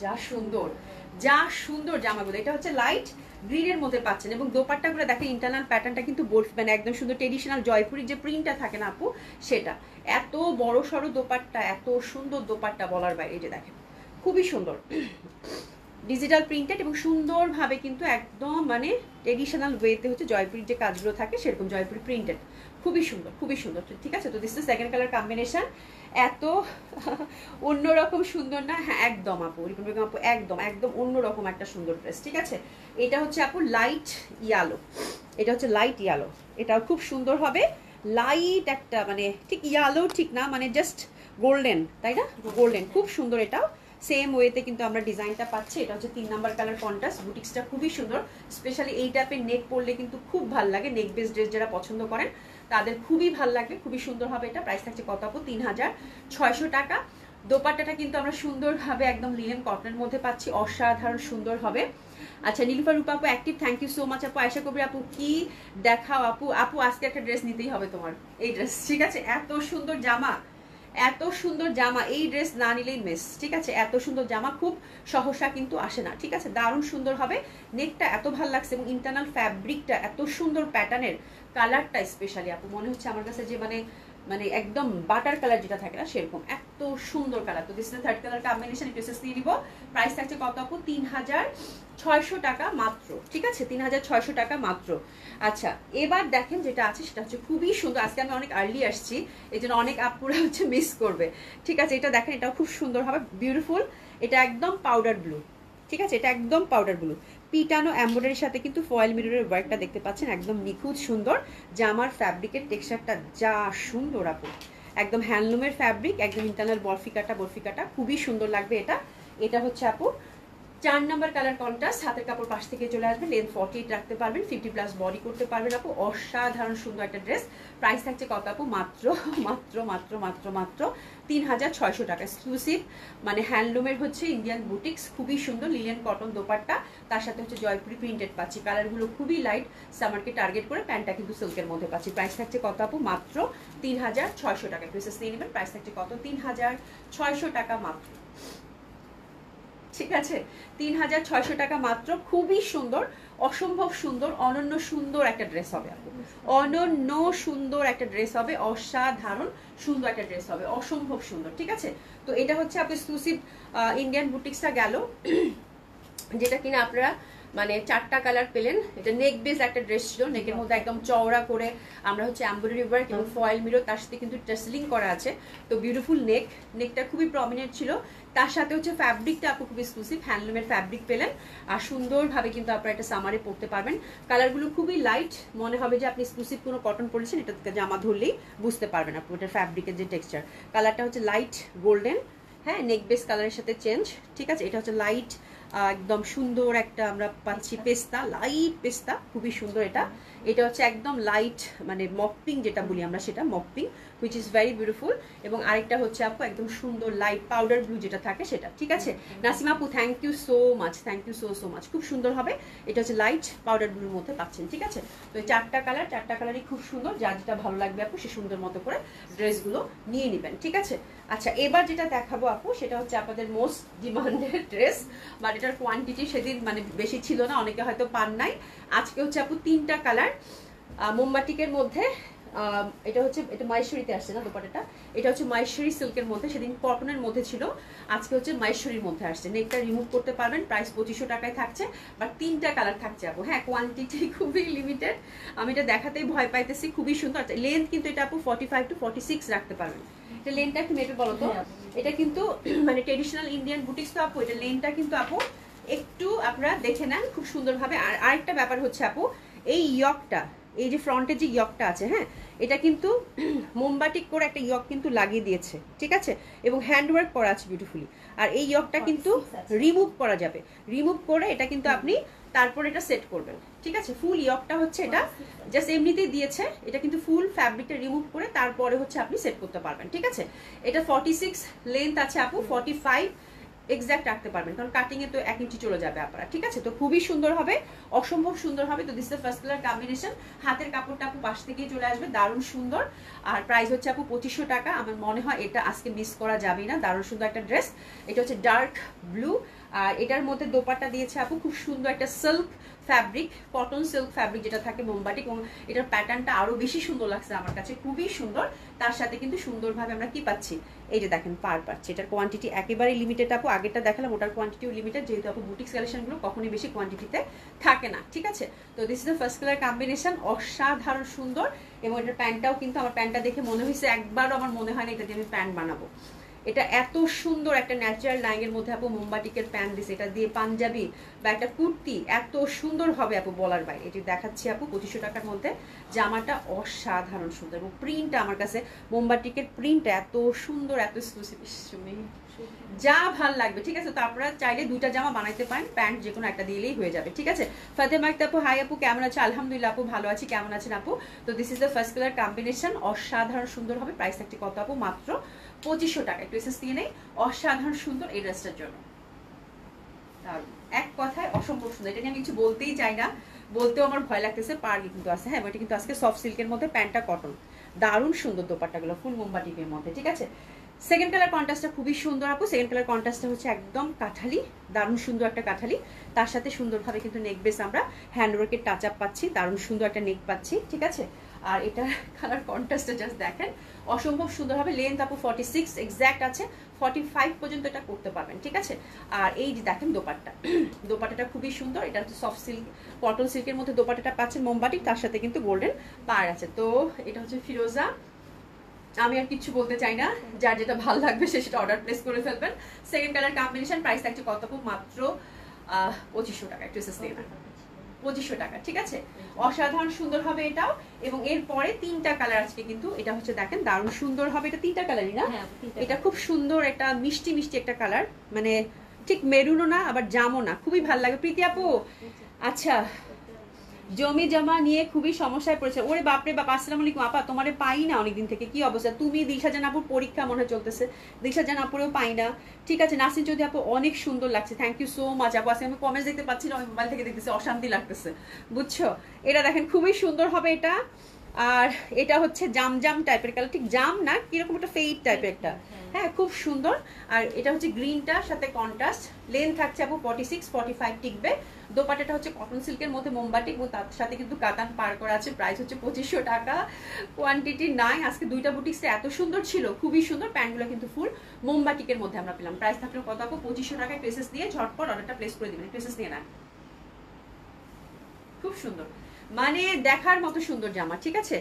যা সুন্দর, যা সুন্দর জামাগুলো। এটা হচ্ছে লাইট গ্রিনের মধ্যে পাচ্ছেন এবং দোপাট্টাগুলো দেখেন ইন্টারনাল প্যাটার্নটা কিন্তু মানে একদম সুন্দর ট্রেডিশনাল জয়পুরের যে প্রিন্টটা থাকে না আপু, সেটা এত বড় সড়ো দোপাট্টা, এত সুন্দর দোপাট্টা বলার বাইরে। যে দেখেন খুবই সুন্দর ডিজিটাল প্রিন্টেড এবং সুন্দরভাবে কিন্তু একদম মানে ট্রেডিশনাল ওয়েতে হচ্ছে জয়পুরের যে কাজগুলো থাকে সেরকম জয়পুরি প্রিন্টেড, খুবই সুন্দর খুবই সুন্দর। ঠিক আছে, তো this is second colour combination. এত অন্যরকম সুন্দর না? হ্যাঁ একদম আপু, রিপন বেগম আপু একদম একদম অন্যরকম একটা সুন্দর ড্রেস। ঠিক আছে, এটা হচ্ছে আপু লাইট ইয়ালো, এটা হচ্ছে লাইট ইয়ালো, এটাও খুব সুন্দর হবে। লাইট একটা মানে ঠিক ইয়ালো ঠিক না, মানে জাস্ট গোল্ডেন, তাই না? গোল্ডেন, খুব সুন্দর। এটাও সেম ওয়েতে কিন্তু আমরা ডিজাইনটা পাচ্ছি। এটা হচ্ছে 3 নাম্বার কালার কন্ট্রাস্ট। বুটিক্সটা খুবই সুন্দর, স্পেশালি এই টাইপের নেক পরলে কিন্তু খুব ভালো লাগে। নেক বেস ড্রেস যারা পছন্দ করেন তাদের খুবই ভালো লাগবে, খুবই সুন্দর হবে এটা। প্রাইস থাকছে কত আপু? 3600 টাকা। দোপাট্টাটা কিন্তু আমরা সুন্দরভাবে একদম লিনেন কটনের মধ্যে পাচ্ছি, অসাধারণ সুন্দর হবে। আচ্ছা নীলুফার রূপা আপু active, thank you so much আপু। আয়শা কবির আপু কি দেখাও আপু, আপু আজকে একটা ড্রেস নিতেই হবে তোমার, এই ড্রেস। ঠিক আছে, এত সুন্দর জামা, এত সুন্দর জামা, এই ড্রেস না নিলেই মিস। ঠিক আছে, এত সুন্দর জামা খুব সহসা কিন্তু আসে না। ঠিক আছে, দারুণ সুন্দর হবে। নেকটা এত ভালো লাগছে এবং ইন্টারনাল ফ্যাব্রিকটা এত সুন্দর প্যাটার্নের, কালারটা স্পেশালি আপু মনে হচ্ছে আমার কাছে যে মানে মানে একদম বাটার কালার যেটা থাকে না সেরকম, এত সুন্দর কালার। তো this is third colour combination. Dresses দিয়ে দিব। প্রাইস থাকছে কত আপু? 3600 টাকা মাত্র। ঠিক আছে, 3600 টাকা মাত্র। আচ্ছা এবার দেখেন যেটা আছে সেটা হচ্ছে খুবই সুন্দর। আজকে আমি অনেক আর্লি আসছি, এই জন্য অনেক আপুরা হচ্ছে মিস করবে। ঠিক আছে, এটা দেখেন, এটাও খুব সুন্দর হবে, বিউটিফুল। এটা একদম পাউডার ব্লু। ঠিক আছে, এটা একদম পাউডার ব্লু, পিটানো এমব্রয়ডারির সাথে কিন্তু ফয়েল মিররের ওয়ার্কটা দেখতে পাচ্ছেন, একদম নিখুঁত সুন্দর। জামার ফ্যাব্রিকের টেক্সচারটা যা সুন্দর আপু, একদম হ্যান্ডলুমের ফ্যাব্রিক, একদম ইন্টারনাল বরফি কাটা, খুবই সুন্দর লাগবে এটা। এটা হচ্ছে আপু 4 নাম্বার কালার কন্ট্রাস্ট। হাতের কাপড় পাশ থেকে চলে আসবে, লেন্থ 48 রাখতে পারবেন, 50+ বডি করতে পারবেন আপু, অসাধারণ সুন্দর একটা ড্রেস। প্রাইস থাকছে কত আপু? মাত্র মাত্র মাত্র মাত্র মাত্র 3600 টাকা। এক্সক্লুসিভ মানে হ্যান্ডলুমের হচ্ছে ইন্ডিয়ান বুটিক্স, খুবই সুন্দর লিনেন কটন দোপাট্টা, তার সাথে হচ্ছে জয়পুরি প্রিন্টেড পাচ্ছি। কালারগুলো খুবই লাইট, সামারকে টার্গেট করে, প্যান্টটা কিন্তু সিল্কের মধ্যে পাচ্ছি। প্রাইস থাকছে কত আপু? মাত্র 3600 টাকা। ড্রেসেস নিয়ে নেবেন। প্রাইস থাকছে কত? 3600 টাকা মাত্র। ঠিক আছে, 3600 টাকা মাত্র। খুবই সুন্দর, অসম্ভব সুন্দর, অনন্য সুন্দর একটা ড্রেস হবে আপু, অনন্য সুন্দর একটা ড্রেস হবে, অসাধারণ সুন্দর একটা ড্রেস হবে, অসম্ভব সুন্দর। ঠিক আছে, তো এটা হচ্ছে আপনি এক্সক্লুসিভ ইন্ডিয়ান বুটিক্সটা গেল, যেটা কিনা আপনারা মানে 4টা কালার পেলেন। এটা নেক বেস একটা ড্রেস ছিল, নেকের মধ্যে একদম চওড়া করে আমরা হচ্ছে এমব্রয়ডারি ওয়ার্ক এবং ফয়েল মিরর, তার সাথে কিন্তু টাসলিং করা আছে। তো বিউটিফুল নেক, নেকটা খুবই প্রমিনেন্ট ছিল। তার সাথে হচ্ছে ফ্যাব্রিকটা আপু খুব এক্সক্লুসিভ হ্যান্ডলুমের ফ্যাব্রিক পেলেন, আর সুন্দরভাবে কিন্তু আপনারা এটা সামারে পরতে পারবেন। কালারগুলো খুবই লাইট, মনে হবে যে আপনি এক্সক্লুসিভ কোনো কটন পরেছেন, এটা জামা ধরলেই বুঝতে পারবেন আপনি ওটার ফ্যাব্রিকের যে টেক্সচার। কালারটা হচ্ছে লাইট গোল্ডেন, হ্যাঁ নেক বেস কালারের সাথে চেঞ্জ। ঠিক আছে, এটা হচ্ছে লাইট একদম সুন্দর একটা আমরা পাচ্ছি পেস্তা, লাইট পেস্তা, খুবই সুন্দর এটা। এটা হচ্ছে একদম লাইট মানে মকপিং যেটা বলি আমরা, সেটা মকপিং, হুইচ ইজ ভেরি বিউটিফুল। এবং আরেকটা হচ্ছে আপু একদম সুন্দর লাইট পাউডার ব্লু যেটা থাকে সেটা। ঠিক আছে, নাসিমা আপু thank you so much, thank you so much, খুব সুন্দর হবে। এটা হচ্ছে লাইট পাউডার ব্লুর মধ্যে পাচ্ছেন। ঠিক আছে, তো এই 4টা কালার, 4টা কালারই খুব সুন্দর, যার যেটা ভালো লাগবে আপু সে সুন্দর মতো করে ড্রেসগুলো নিয়ে নেবেন। ঠিক আছে, আচ্ছা এবার যেটা দেখাবো আপু সেটা হচ্ছে আপনাদের মোস্ট ডিমান্ডেড ড্রেস, বাট এটার কোয়ান্টিটি সেদিন মানে বেশি ছিল না, অনেকে হয়তো পান নাই। আজকে হচ্ছে আপু 3টা কালার মোমবাটিকের মধ্যে। এটা হচ্ছে, এটা মাইশরিতে আসছে না দোপাট্টাটা, এটা হচ্ছে মাইশরি সিল্কের মধ্যে, সেদিন কটনের মধ্যে ছিল, আজকে হচ্ছে মাইশরির মধ্যে আসছে। নেকটা রিমুভ করতে পারবেন, প্রাইস 2500 টাকায় থাকছে, বাট 3টা কালার থাকছে আপু। হ্যাঁ কোয়ান্টিটি খুবই লিমিটেড, আমি এটা দেখাতেই ভয় পাইতেছি, খুবই সুন্দর। লেন্থ কিন্তু এটা আপু 45 to 46 রাখতে পারবেন, এটা লেনটা একটু মেপে বলো তো। এটা কিন্তু মানে ট্রেডিশনাল ইন্ডিয়ান বুটিক্স তো আপু, এটা লেনটা কিন্তু আপু একটু আপনারা দেখে নেন খুব সুন্দরভাবে। আর আরেকটা ব্যাপার হচ্ছে আপু, এই ইয়কটা, এই যে ফ্রন্টের যে ইয়কটা আছে, হ্যাঁ, এটা কিন্তু মোমবাটিক করে একটা ইয়ক কিন্তু লাগিয়ে দিয়েছে, ঠিক আছে, এবং হ্যান্ডওয়ার্ক করা আছে বিউটিফুলি। আর এই ইয়কটা কিন্তু রিমুভ করা যাবে, রিমুভ করে এটা কিন্তু আপনি তারপর এটা সেট করবেন, ঠিক আছে। ফুল ইয়কটা হচ্ছে এটা জাস্ট এমনিতেই দিয়েছে, এটা কিন্তু ফুল ফ্যাব্রিকটা রিমুভ করে তারপরে হচ্ছে আপনি সেট করতে পারবেন, ঠিক আছে। এটা 46 লেন্থ আছে আপু, 45 এক্সাক্ট রাখতে পারবেন, কারণ কাটিং এ তো 1 ইঞ্চি চলে যাবে আপনারা, ঠিক আছে। তো খুবই সুন্দর হবে, অসম্ভব সুন্দর হবে। তো this the first colour combination. হাতের কাপড়টা আপু পাশ থেকেই চলে আসবে, দারুণ সুন্দর। আর প্রাইস হচ্ছে আপু 2500 টাকা। আমার মনে হয় এটা আজকে মিস করা যাবে না, দারুণ সুন্দর একটা ড্রেস। এটা হচ্ছে ডার্ক ব্লু, আর এটার মধ্যে দোপাট্টা দিয়েছে আপু খুব সুন্দর একটা silk fabric, cotton silk fabric যেটা থাকে মোমবাটিক, এবং এটার প্যাটার্নটা আরো বেশি সুন্দর লাগছে আমার কাছে, খুবই সুন্দর। তার সাথে কিন্তু সুন্দরভাবে আমরা কি পাচ্ছি, এই যে দেখেন পার পাচ্ছি। এটার কোয়ান্টিটি একেবারে লিমিটেড আপু, আগেরটা দেখালাম ওটার কোয়ান্টিটিও লিমিটেড, যেহেতু আপু বুটিক্স কালেকশনগুলো কখনোই বেশি কোয়ান্টিটিতে থাকে না, ঠিক আছে। তো this is the first colour combination, অসাধারণ সুন্দর। এবং এটার প্যান্টটাও কিন্তু আমার প্যান্টটা দেখে মনে হয়েছে, একবারও আমার মনে হয় না এটা দিয়ে আমি প্যান্ট বানাবো। এটা এত সুন্দর একটা ন্যাচারাল লাইনের মধ্যে আপু মোমবাটিকের প্যান্ট দিছে, এটা দিয়ে পাঞ্জাবি বা একটা কুর্তি এত সুন্দর হবে আপু বলার বাইরে। এটি দেখাচ্ছি আপু 2500 টাকার মধ্যে, জামাটা অসাধারণ সুন্দর, এবং প্রিন্টটা আমার কাছে মোমবাটিকের প্রিন্টটা এত সুন্দর, এত এক্সক্লুসিভ, যা ভাল লাগবে, ঠিক আছে। তো আপনারা চাইলে দুইটা জামা বানাইতে পারেন, প্যান্ট যে কোনো একটা দিলেই হয়ে যাবে, ঠিক আছে। ফাতেমা আক্তার আপু, হাই আপু, কেমন আছে? আলহামদুলিল্লাহ আপু ভালো আছি, কেমন আছেন আপু? তো this is the first colour combination, অসাধারণ সুন্দর হবে। প্রাইস থাকছে কত আপু? মাত্র 2500 টাকা। একটু এসএস দিয়ে নেই, অসাধারণ সুন্দর এই ড্রেসটার জন্য, এক কথায় অসম্ভব সুন্দর। এটা নিয়ে আমি কিছু বলতেই চাই না, বলতেও আমার ভয় লাগতেছে, পারবি কিন্তু আছে। হ্যাঁ, এটা কিন্তু আজকে সফট সিল্কের মধ্যে, প্যান্টটা কটন, দারুণ সুন্দর দোপাট্টাগুলো ফুল মোমবাটিকের মধ্যে, ঠিক আছে। সেকেন্ড কালার কন্ট্রাস্টটা খুবই সুন্দর আপু। সেকেন্ড কালার কন্ট্রাস্টটা হচ্ছে একদম কাঠালি, দারুণ সুন্দর একটা কাঠালি। তার সাথে সুন্দরভাবে কিন্তু নেক বেস আমরা হ্যান্ডওয়ার্কের টাচ আপ পাচ্ছি, দারুণ সুন্দর একটা নেক পাচ্ছি, ঠিক আছে। আর এটা কালার কন্ট্রাস্টটা জাস্ট দেখেন, অসম্ভব সুন্দর হবে। লেন্থ আপু 46 এক্স্যাক্ট আছে, 45 পর্যন্ত এটা করতে পারবেন, ঠিক আছে। আর এই যে দেখেন দোপাট্টা, দোপাট্টাটা খুবই সুন্দর। এটা হচ্ছে সফট সিল্ক, কটন সিল্কের মধ্যে দোপাট্টাটা পাচ্ছেন মোমবাটিক, তার সাথে কিন্তু গোল্ডেন পার আছে। তো এটা হচ্ছে ফিরোজা, আমি আর কিছু বলতে চাই না, যার যেটা ভালো লাগবে সে সেটা অর্ডার প্লেস করে ফেলবেন। সেকেন্ড কালার কম্বিনেশন, প্রাইস থাকছে কত আপু? মাত্র 2500 টাকা। একটু এসএস দিয়ে নেন, 2500 টাকা, ঠিক আছে। অসাধারণ সুন্দর হবে এটাও। এবং এরপরে তিনটা কালার আজকে কিন্তু, এটা হচ্ছে দেখেন দারুণ সুন্দর হবে। এটা তিনটা কালারই না, এটা খুব সুন্দর একটা মিষ্টি মিষ্টি একটা কালার, মানে ঠিক মেরুনও না আবার জামও না, খুবই ভালো লাগে। প্রীতি আপু, আচ্ছা, জমি জমা নিয়ে খুবই সমস্যায় পড়েছে। ওরে বাপরে বাপ, আসসালামু আলাইকুম আপা, তোমারে পাই না অনেকদিন থেকে, কি অবস্থা? তুমি দিশাজান আপুর পরীক্ষা মনে হয় চলতেছে, দিশাজান আপুরেও পাই না, ঠিক আছে। নাসিন চৌধুরী আপু, অনেক সুন্দর লাগছে, থ্যাংক ইউ সো মাচ আপু। আজকে আমি কমেন্টস দেখতে পাচ্ছি না, আমি মোবাইল থেকে দেখতেছি, অশান্তি লাগতেছে, বুঝছো। এটা দেখেন খুবই সুন্দর হবে এটা। আর এটা হচ্ছে জাম জাম টাইপের কালার, ঠিক জাম না, কিরকম একটা ফেইড টাইপের একটা, হ্যাঁ খুব সুন্দর। আর এটা হচ্ছে গ্রিনটার সাথে কন্ট্রাস্ট। লেন্থ থাকছে আপু 46 45 টিকবে। দোপাট্টাটা হচ্ছে কটন সিল্কের মধ্যে মোমবাটিক, এবং তার সাথে কিন্তু কাতান পার করা আছে। প্রাইস হচ্ছে 2500 টাকা, কোয়ান্টিটি নাই। আজকে দুইটা বুটিক্সটা এত সুন্দর ছিল, খুবই সুন্দর। প্যান্টগুলো কিন্তু ফুল মোমবাটিকের মধ্যে আমরা পেলাম। প্রাইস থাকলো কত আপু? 2500 টাকায়। প্রেসেস দিয়ে ঝটপট অর্ডারটা প্লেস করে দিবেন, প্রেসেস দিয়ে নেন, খুব সুন্দর, মানে দেখার মতো সুন্দর জামা, ঠিক আছে,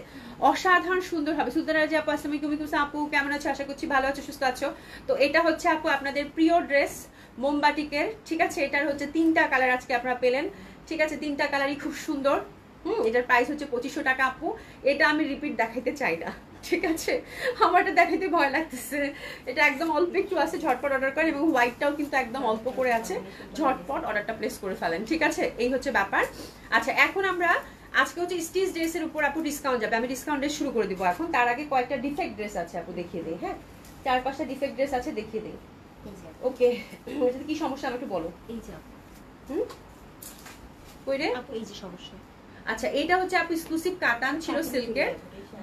অসাধারণ সুন্দর হবে। সুলতানা আপু, আসসালামু আলাইকুম আপু, কেমন আছো? আশা করছি ভালো আছো, সুস্থ আছো। তো এটা হচ্ছে আপু আপনাদের প্রিয় ড্রেস মোমবাটিকের, ঠিক আছে। এটার হচ্ছে তিনটা কালার আজকে আপনারা পেলেন, ঠিক আছে, তিনটা কালারই খুব সুন্দর। এটার প্রাইস হচ্ছে 2500 টাকা আপু। এটা আমি রিপিট দেখাইতে চাই না, ঠিক আছে, আমারটা দেখাইতে ভয় লাগতেছে। এটা একদম অল্প একটু আছে, ঝটপট অর্ডার করেন। এবং হোয়াইটটাও কিন্তু একদম অল্প করে আছে, ঝটপট অর্ডারটা প্লেস করে ফেলেন, ঠিক আছে। এই হচ্ছে ব্যাপার। আচ্ছা, এখন আমরা আজকে হচ্ছে স্টিচ ড্রেসের উপর আপু ডিসকাউন্ট যাবে, আমি ডিসকাউন্ট ড্রেস শুরু করে দিব এখন। তার আগে কয়েকটা ডিফেক্ট ড্রেস আছে আপু, দেখিয়ে দিই। হ্যাঁ, 4-5টা ডিফেক্ট ড্রেস আছে, দেখিয়ে দিই। ওকে, ওটাতে কি সমস্যা আমাকে বলো। এই যে কই রে আপু, এই যে সমস্যা। আচ্ছা, এটা হচ্ছে আপু এক্সক্লুসিভ কাতান ছিল সিল্কের,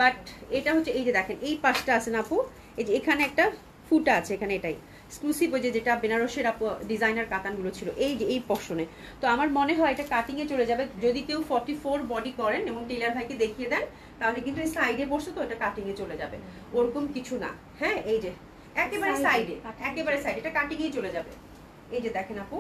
বাট এটা হচ্ছে এই যে দেখেন এই পাশটা আছে না আপু, এই যে এখানে একটা ফুটা আছে এখানে, এটাই এক্সক্লুসিভ, ওই যে যেটা বেনারসের আপু ডিজাইনার কাতানগুলো ছিল, এই যে এই পশনে। তো আমার মনে হয় এটা কাটিং এ চলে যাবে, যদি কেউ 44 বডি করেন এবং টেলার ভাইকে দেখিয়ে দেন, তাহলে কিন্তু এই সাইডে বসে তো এটা কাটিং এ চলে যাবে, ওরকম কিছু না। হ্যাঁ, এই যে একেবারে সাইডে, একেবারে সাইডে এটা কাটিং এই চলে যাবে। এই যে দেখেন আপু,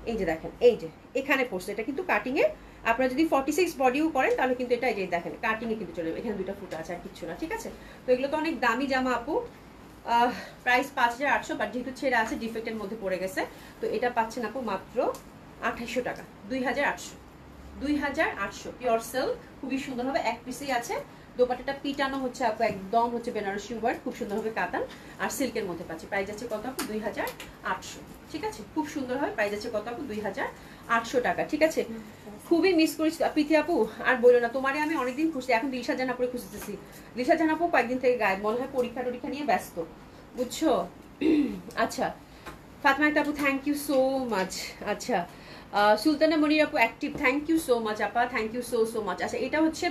এই যে দেখেন, এই যে এখানে পড়ছে, এটা কিন্তু কাটিং এ আপনারা যদি 46 বডিও করেন তাহলে কিন্তু এটা এই যে দেখেন কাটিংয়ে কিন্তু চলে যাবে, এখানে দুটো ফুটা আছে আর কিচ্ছু না, ঠিক আছে। তো এগুলো তো অনেক দামি জামা আপু, প্রাইস 5800, বাট যেহেতু ছেঁড়া আছে ডিফেক্টের মধ্যে পড়ে গেছে, তো এটা পাচ্ছেন আপু মাত্র 2800 টাকা, 2800 পিওর সিল্ক, খুবই সুন্দর হবে, এক পিসেই আছে। দোপাট্টাটা পিটানো হচ্ছে আপু একদম হচ্ছে বেনারসি ওয়ার্ক, খুব সুন্দর হবে কাতান আর সিল্কের মধ্যে পাচ্ছি। প্রাইস আছে কত আপু? 2800, ঠিক আছে, খুব সুন্দর হবে। প্রাইস আছে কত আপু? 2800 টাকা, ঠিক আছে। খুবই মিস করেছি প্রীতি আপু, আর বলো না, তোমারে আমি অনেকদিন খুঁজছি, এখন দিলশাদ জাহান আপুরে খুঁজতেছি। দিলশাদ জাহান আপু কয়েকদিন থেকে গায়েব, মনে হয় পরীক্ষা নিয়ে ব্যস্ত, বুঝছো। আচ্ছা ফাতেমা আপু থ্যাংক ইউ সো মাচ। আচ্ছা সুলতানা মনির আপু active, thank you so much আপা, থ্যাংক ইউ সো মাচ। আচ্ছা এটা হচ্ছে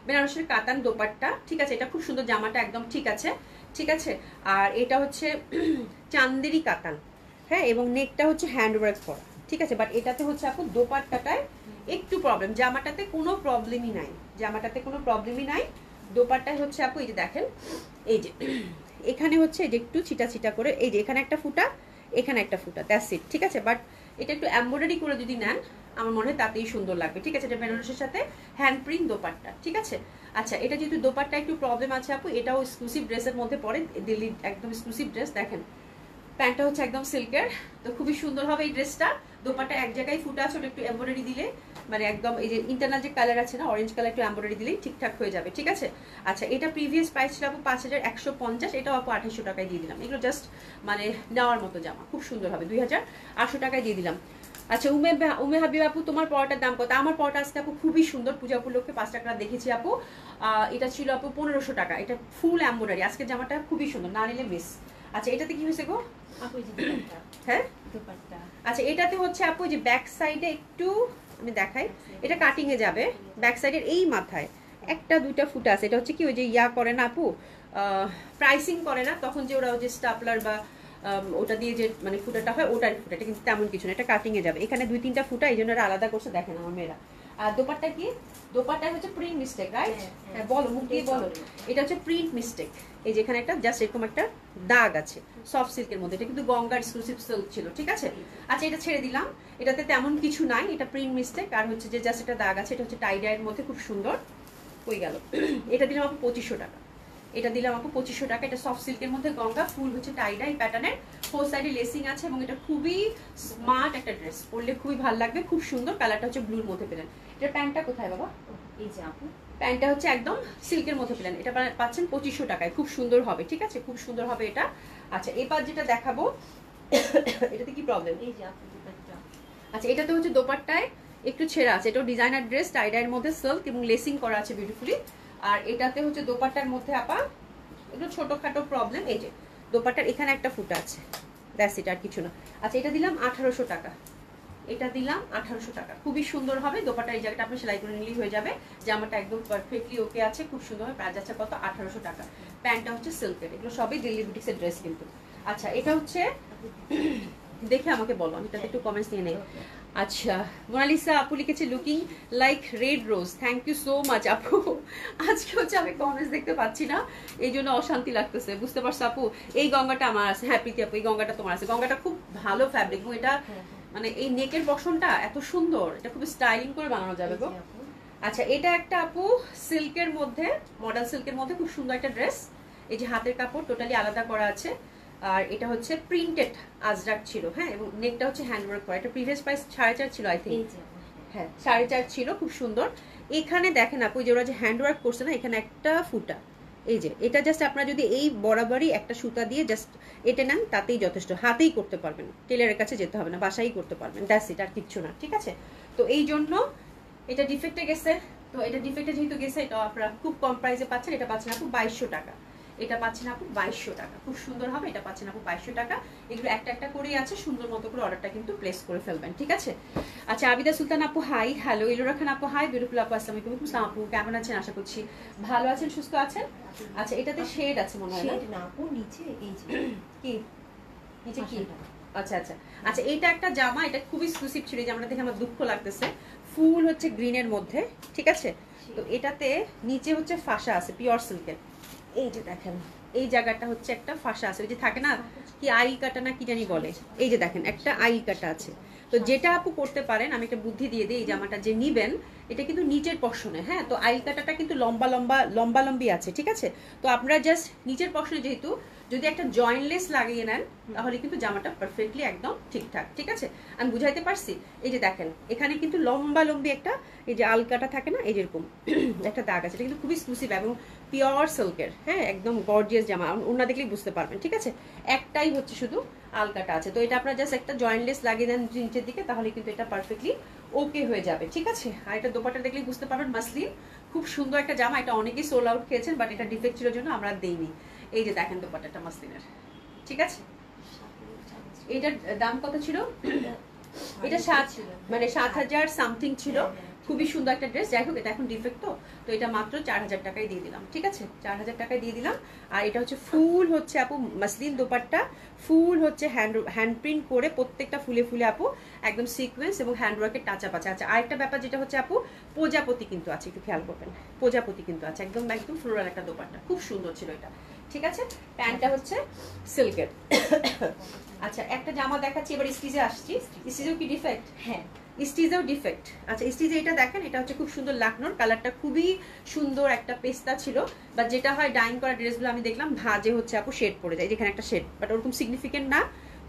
বেনারসের কাতান দোপাট্টা, ঠিক আছে, এটা খুব সুন্দর, জামাটা একদম ঠিক আছে, ঠিক আছে। আর এটা হচ্ছে চান্দেরি কাতান, হ্যাঁ, এবং নেকটা হচ্ছে হ্যান্ডওয়ার্ক করা, ঠিক আছে। বাট এটাতে হচ্ছে আপু দোপাট্টাটায় একটু প্রবলেম, জামাটাতে কোনো প্রবলেমই নাই, দোপাট্টায় হচ্ছে আপু এই যে দেখেন, এই যে এখানে হচ্ছে এই যে একটু ছিটা করে, এই যে এখানে একটা ফুটা, এখানে একটা ফুটা, দ্যাটস ইট, ঠিক আছে। বাট এটা একটু এমব্রয়ডারি করে যদি নেন আমার মনে হয় তাতেই সুন্দর লাগবে, ঠিক আছে। এটা বেনারসের সাথে হ্যান্ড প্রিন্ট দোপাট্টা, ঠিক আছে। আচ্ছা এটা যেহেতু দোপাট্টা একটু প্রবলেম আছে আপু, এটাও এক্সক্লুসিভ ড্রেসের মধ্যে পড়ে, দিল্লি একদম এক্সক্লুসিভ ড্রেস। দেখেন প্যান্টটা হচ্ছে একদম সিল্কের, তো খুবই সুন্দর হবে এই ড্রেসটা। দোপাট্টা এক জায়গায় ফুটা আছে, ওটা একটু এমব্রয়ডারি দিলে, মানে একদম এই যে ইন্টারনাল যে কালার আছে না অরেঞ্জ কালার, একটু এমব্রয়ডারি দিলেই ঠিকঠাক হয়ে যাবে, ঠিক আছে। আচ্ছা এটা প্রিভিয়াস প্রাইস ছিল আপু 5150, এটাও আপু 2800 টাকায় দিয়ে দিলাম। এগুলো জাস্ট মানে নেওয়ার মতো জামা, খুব সুন্দর হবে, 2800 টাকায় দিয়ে দিলাম। আচ্ছা উমে হাবিব আপু তোমার পরোটার দাম কত? আমার পরোটা আজকে আপু খুবই সুন্দর, পূজা উপলক্ষে 5 টাকা দেখেছি আপু, এটা ছিল আপু 1500 টাকা, এটা ফুল এমব্রয়ডারি, আজকে জামাটা খুবই সুন্দর, না নিলে মিস। আচ্ছা এটাতে কি হয়েছে গো আপু? হ্যাঁ দোপাট্টা। আচ্ছা এটাতে হচ্ছে আপু যে ব্যাক সাইডে একটু আমি দেখাই, এটা কাটিং এ যাবে, ব্যাক সাইডের এই মাথায় একটা দুইটা ফুটা আছে, এটা হচ্ছে কি ওই যে ইয়া করে না আপু, প্রাইসিং করে না তখন যে ওরা ওই যে স্টাপলার বা ওটা দিয়ে যে মানে ফুটাটা হয়, ওটার ফুটা, এটা কিন্তু তেমন কিছু না, এটা কাটিং এ যাবে। এখানে 2-3টা ফুটা, এই জন্য আলাদা করছে, দেখেন আমার মেয়েরা। আর দোপাট্টা কি? দোপাট্টা হচ্ছে প্রিন্ট মিস্টেক, রাইট? হ্যাঁ বলো, মুখ দিয়ে বলো, এটা হচ্ছে প্রিন্ট মিস্টেক। এই যে এখানে একটা জাস্ট এরকম একটা দাগ আছে সফট সিল্কের মধ্যে, এটা কিন্তু গঙ্গার এক্সক্লুসিভ সিল্ক ছিল, ঠিক আছে। আচ্ছা এটা ছেড়ে দিলাম, এটাতে তেমন কিছু নাই, এটা প্রিন্ট মিস্টেক, আর হচ্ছে যে জাস্ট একটা দাগ আছে, এটা হচ্ছে টাই ডাইয়ের মধ্যে, খুব সুন্দর হয়ে গেল। এটা দিলাম আপু 2500 টাকা, এটা দিলাম আপু 2500 টাকা। এটা সফট সিল্কের মধ্যে গঙ্গা ফুল হচ্ছে টাই ডাই প্যাটার্নের, ফোর সাইডে লেসিং আছে, এবং এটা খুবই স্মার্ট একটা ড্রেস, পরলে খুবই ভালো লাগবে, খুব সুন্দর। কালারটা হচ্ছে ব্লুর মধ্যে পেলেন। এটা প্যান্টটা কোথায় বাবা? এই যে আপু প্যান্টটা হচ্ছে একদম সিল্কের মধ্যে পেলেন, এটা পাচ্ছেন 2500 টাকায়, খুব সুন্দর হবে, ঠিক আছে, খুব সুন্দর হবে এটা। আচ্ছা এবার যেটা দেখাবো এটাতে কি প্রবলেম? এই যে আপু দোপাট্টা। আচ্ছা এটাতে হচ্ছে দোপাট্টায় একটু ছেঁড়া আছে, এটা ডিজাইনার ড্রেস, টাই ডাইয়ের মধ্যে সিল্ক এবং লেসিং করা আছে বিউটিফুলি। আর এটাতে হচ্ছে দোপাট্টার মধ্যে আপা একটু ছোটখাটো প্রবলেম, এই যে দোপাট্টার এখানে একটা ফুটা আছে, দ্যাটস ইট, আর কিছু না। আচ্ছা এটা দিলাম 1800 টাকা, এটা দিলাম 1800 টাকা, খুবই সুন্দর হবে। দোপাট্টা এই জায়গাটা আপনি সেলাই করে নিলেই হয়ে যাবে, জামাটা একদম পারফেক্টলি ওকে আছে, খুব সুন্দর হবে। প্রাইস আছে কত? 1800 টাকা। প্যান্টটা হচ্ছে সিল্কের, এগুলো সবই দিল্লি বুটিক্সের ড্রেস কিন্তু। আচ্ছা এটা হচ্ছে দেখে আমাকে বলো, আমি তাতে একটু কমেন্টস নিয়ে নেই। আচ্ছা মোনালিসা আপু লিখেছে looking like red rose, thank you so much আপু। আজকে হচ্ছে আমি কমেন্টস দেখতে পাচ্ছি না, এই জন্য অশান্তি লাগতেছে, বুঝতে পারছো আপু। এই গঙ্গাটা আমার আছে, হ্যাঁ প্রীতি আপু এই গঙ্গাটা তোমার আছে, গঙ্গাটা খুব ভালো ফ্যাব্রিক, এবং এটা মানে এই নেকের বসনটা এত সুন্দর, এটা খুব স্টাইলিং করে বানানো যাবে গো। আচ্ছা এটা একটা আপু সিল্কের মধ্যে, মডেল সিল্কের মধ্যে খুব সুন্দর একটা ড্রেস, এই যে হাতের কাপড় টোটালি আলাদা করা আছে, আর এটা হচ্ছে প্রিন্টেড আজরাক ছিল, হ্যাঁ, এবং নেকটা হচ্ছে হ্যান্ডওয়ার্ক করা। এটা প্রিভিয়াস প্রাইস 4.5 ছিল আই থিঙ্ক, হ্যাঁ 4.5 ছিল, খুব সুন্দর। এখানে দেখেন আপু যে ওরা যে হ্যান্ডওয়ার্ক করছে না, এখানে একটা ফুটা, এই যে এটা জাস্ট আপনারা যদি এই বরাবরই একটা সুতা দিয়ে জাস্ট এটে নেন তাতেই যথেষ্ট, হাতেই করতে পারবেন, টেলারের কাছে যেতে হবে না, বাসায় করতে পারবেন, দ্যাটস ইট, আর কিচ্ছু না, ঠিক আছে। তো এই জন্য এটা ডিফেক্টে গেছে, তো এটা ডিফেক্টে যেহেতু গেছে, এটা আপনারা খুব কম প্রাইসে পাচ্ছেন, এটা পাচ্ছেন আপু 2200 টাকা, এটা পাচ্ছেন আপু 2200 টাকা, খুব সুন্দর হবে, এটা পাচ্ছেন আপু 2200 টাকা। এগুলো একটা একটা করেই আছে, সুন্দর মতো করে অর্ডারটা কিন্তু প্লেস করে ফেলবেন, ঠিক আছে। আচ্ছা আবিদা সুলতান আপু হাই, হ্যালো ইলোরা খান আপু হাই, বিউটিফুল আপু আসসালামু আলাইকুম। আসসালাম আপু, কেমন আছেন? আশা করছি ভালো আছেন, সুস্থ আছেন। আচ্ছা এটাতে শেড আছে মনে হয় না আপু, নিচে এই যে কি নিচে কি, আচ্ছা আচ্ছা আচ্ছা এইটা একটা জামা, এটা খুব এক্সক্লুসিভ ছিল, এই জামাটা দেখে আমার দুঃখ লাগতেছে, ফুল হচ্ছে গ্রিনের মধ্যে, ঠিক আছে। তো এটাতে নিচে হচ্ছে ফাঁসা আছে পিওর সিল্কের, এই যে দেখেন এই জায়গাটা হচ্ছে একটা ফাঁসা আছে, ওই যে থাকে না কি আই কাটা না কি জানি বলে, এই যে দেখেন একটা আই কাটা আছে। তো যেটা আপু করতে পারেন, আমি একটা বুদ্ধি দিয়ে দিই, এই জামাটা যে নিবেন এটা কিন্তু নিচের পশনে, হ্যাঁ, তো আই কাটাটা কিন্তু লম্বা লম্বি আছে, ঠিক আছে। তো আপনারা জাস্ট নিচের পশনে যেহেতু যদি একটা জয়েন্টলেস লাগিয়ে নেন তাহলে কিন্তু জামাটা পারফেক্টলি একদম ঠিকঠাক, ঠিক আছে। আমি বুঝাইতে পারছি? এই যে দেখেন এখানে কিন্তু লম্বি একটা এই যে আলকাটা থাকে না, এই যেরকম একটা দাগ আছে, এটা কিন্তু খুবই এক্সক্লুসিভ এবং পিওর সিল্কের, হ্যাঁ, একদম গর্জিয়াস জামা, ওনা দেখলেই বুঝতে পারবেন, ঠিক আছে। একটাই হচ্ছে শুধু আলকাটা আছে, তো এটা আপনারা জাস্ট একটা জয়েন্টলেস লাগিয়ে দেন নিচের দিকে, তাহলে কিন্তু এটা পারফেক্টলি ওকে হয়ে যাবে, ঠিক আছে। আর এটা দোপাট্টা দেখলেই বুঝতে পারবেন, মাসলিন, খুব সুন্দর একটা জামা। এটা অনেকেই সোল আউট খেয়েছেন, বাট এটা ডিফেক্ট ছিল জন্য আমরা দেইনি। এই যে দেখেন দোপাট্টাটা মাসলিনের, ঠিক আছে। এটার দাম কত ছিল? এটা 7,000 সামথিং ছিল। খুবই সুন্দর একটা ড্রেস। যাই হোক, এটা এখন ডিফেক্ট, তো এটা মাত্র 4,000 টাকায় দিয়ে দিলাম, ঠিক আছে, 4,000 টাকায় দিয়ে দিলাম। আর এটা হচ্ছে ফুল হচ্ছে আপু মাসলিন দোপাট্টা, ফুল হচ্ছে হ্যান্ড প্রিন্ট করে, প্রত্যেকটা ফুলে ফুলে আপু একদম সিকোয়েন্স এবং হ্যান্ডওয়ার্কের টাচ আপ আছে। আচ্ছা, আরেকটা ব্যাপার যেটা হচ্ছে আপু প্রজাপতি কিন্তু আছে, একটু খেয়াল করবেন, প্রজাপতি কিন্তু আছে, একদম একদম ফ্লোরাল একটা দোপাট্টা, খুব সুন্দর ছিল এটা, ঠিক আছে। প্যান্টটা হচ্ছে সিল্কের। আচ্ছা, একটা জামা দেখাচ্ছি, এবার স্টিচে আসছি। স্টিচেও কি ডিফেক্ট? হ্যাঁ, স্টিচেও ডিফেক্ট। আচ্ছা, স্টিচে এটা দেখেন, এটা হচ্ছে খুব সুন্দর লাকনোর, কালারটা খুবই সুন্দর, একটা পেস্তা ছিল, বা যেটা হয় ডাইং করা ড্রেসগুলো আমি দেখলাম ভাজে হচ্ছে আপু শেড পড়ে যায়, যেখানে একটা শেড, বাট ওরকম সিগনিফিকেন্ট না,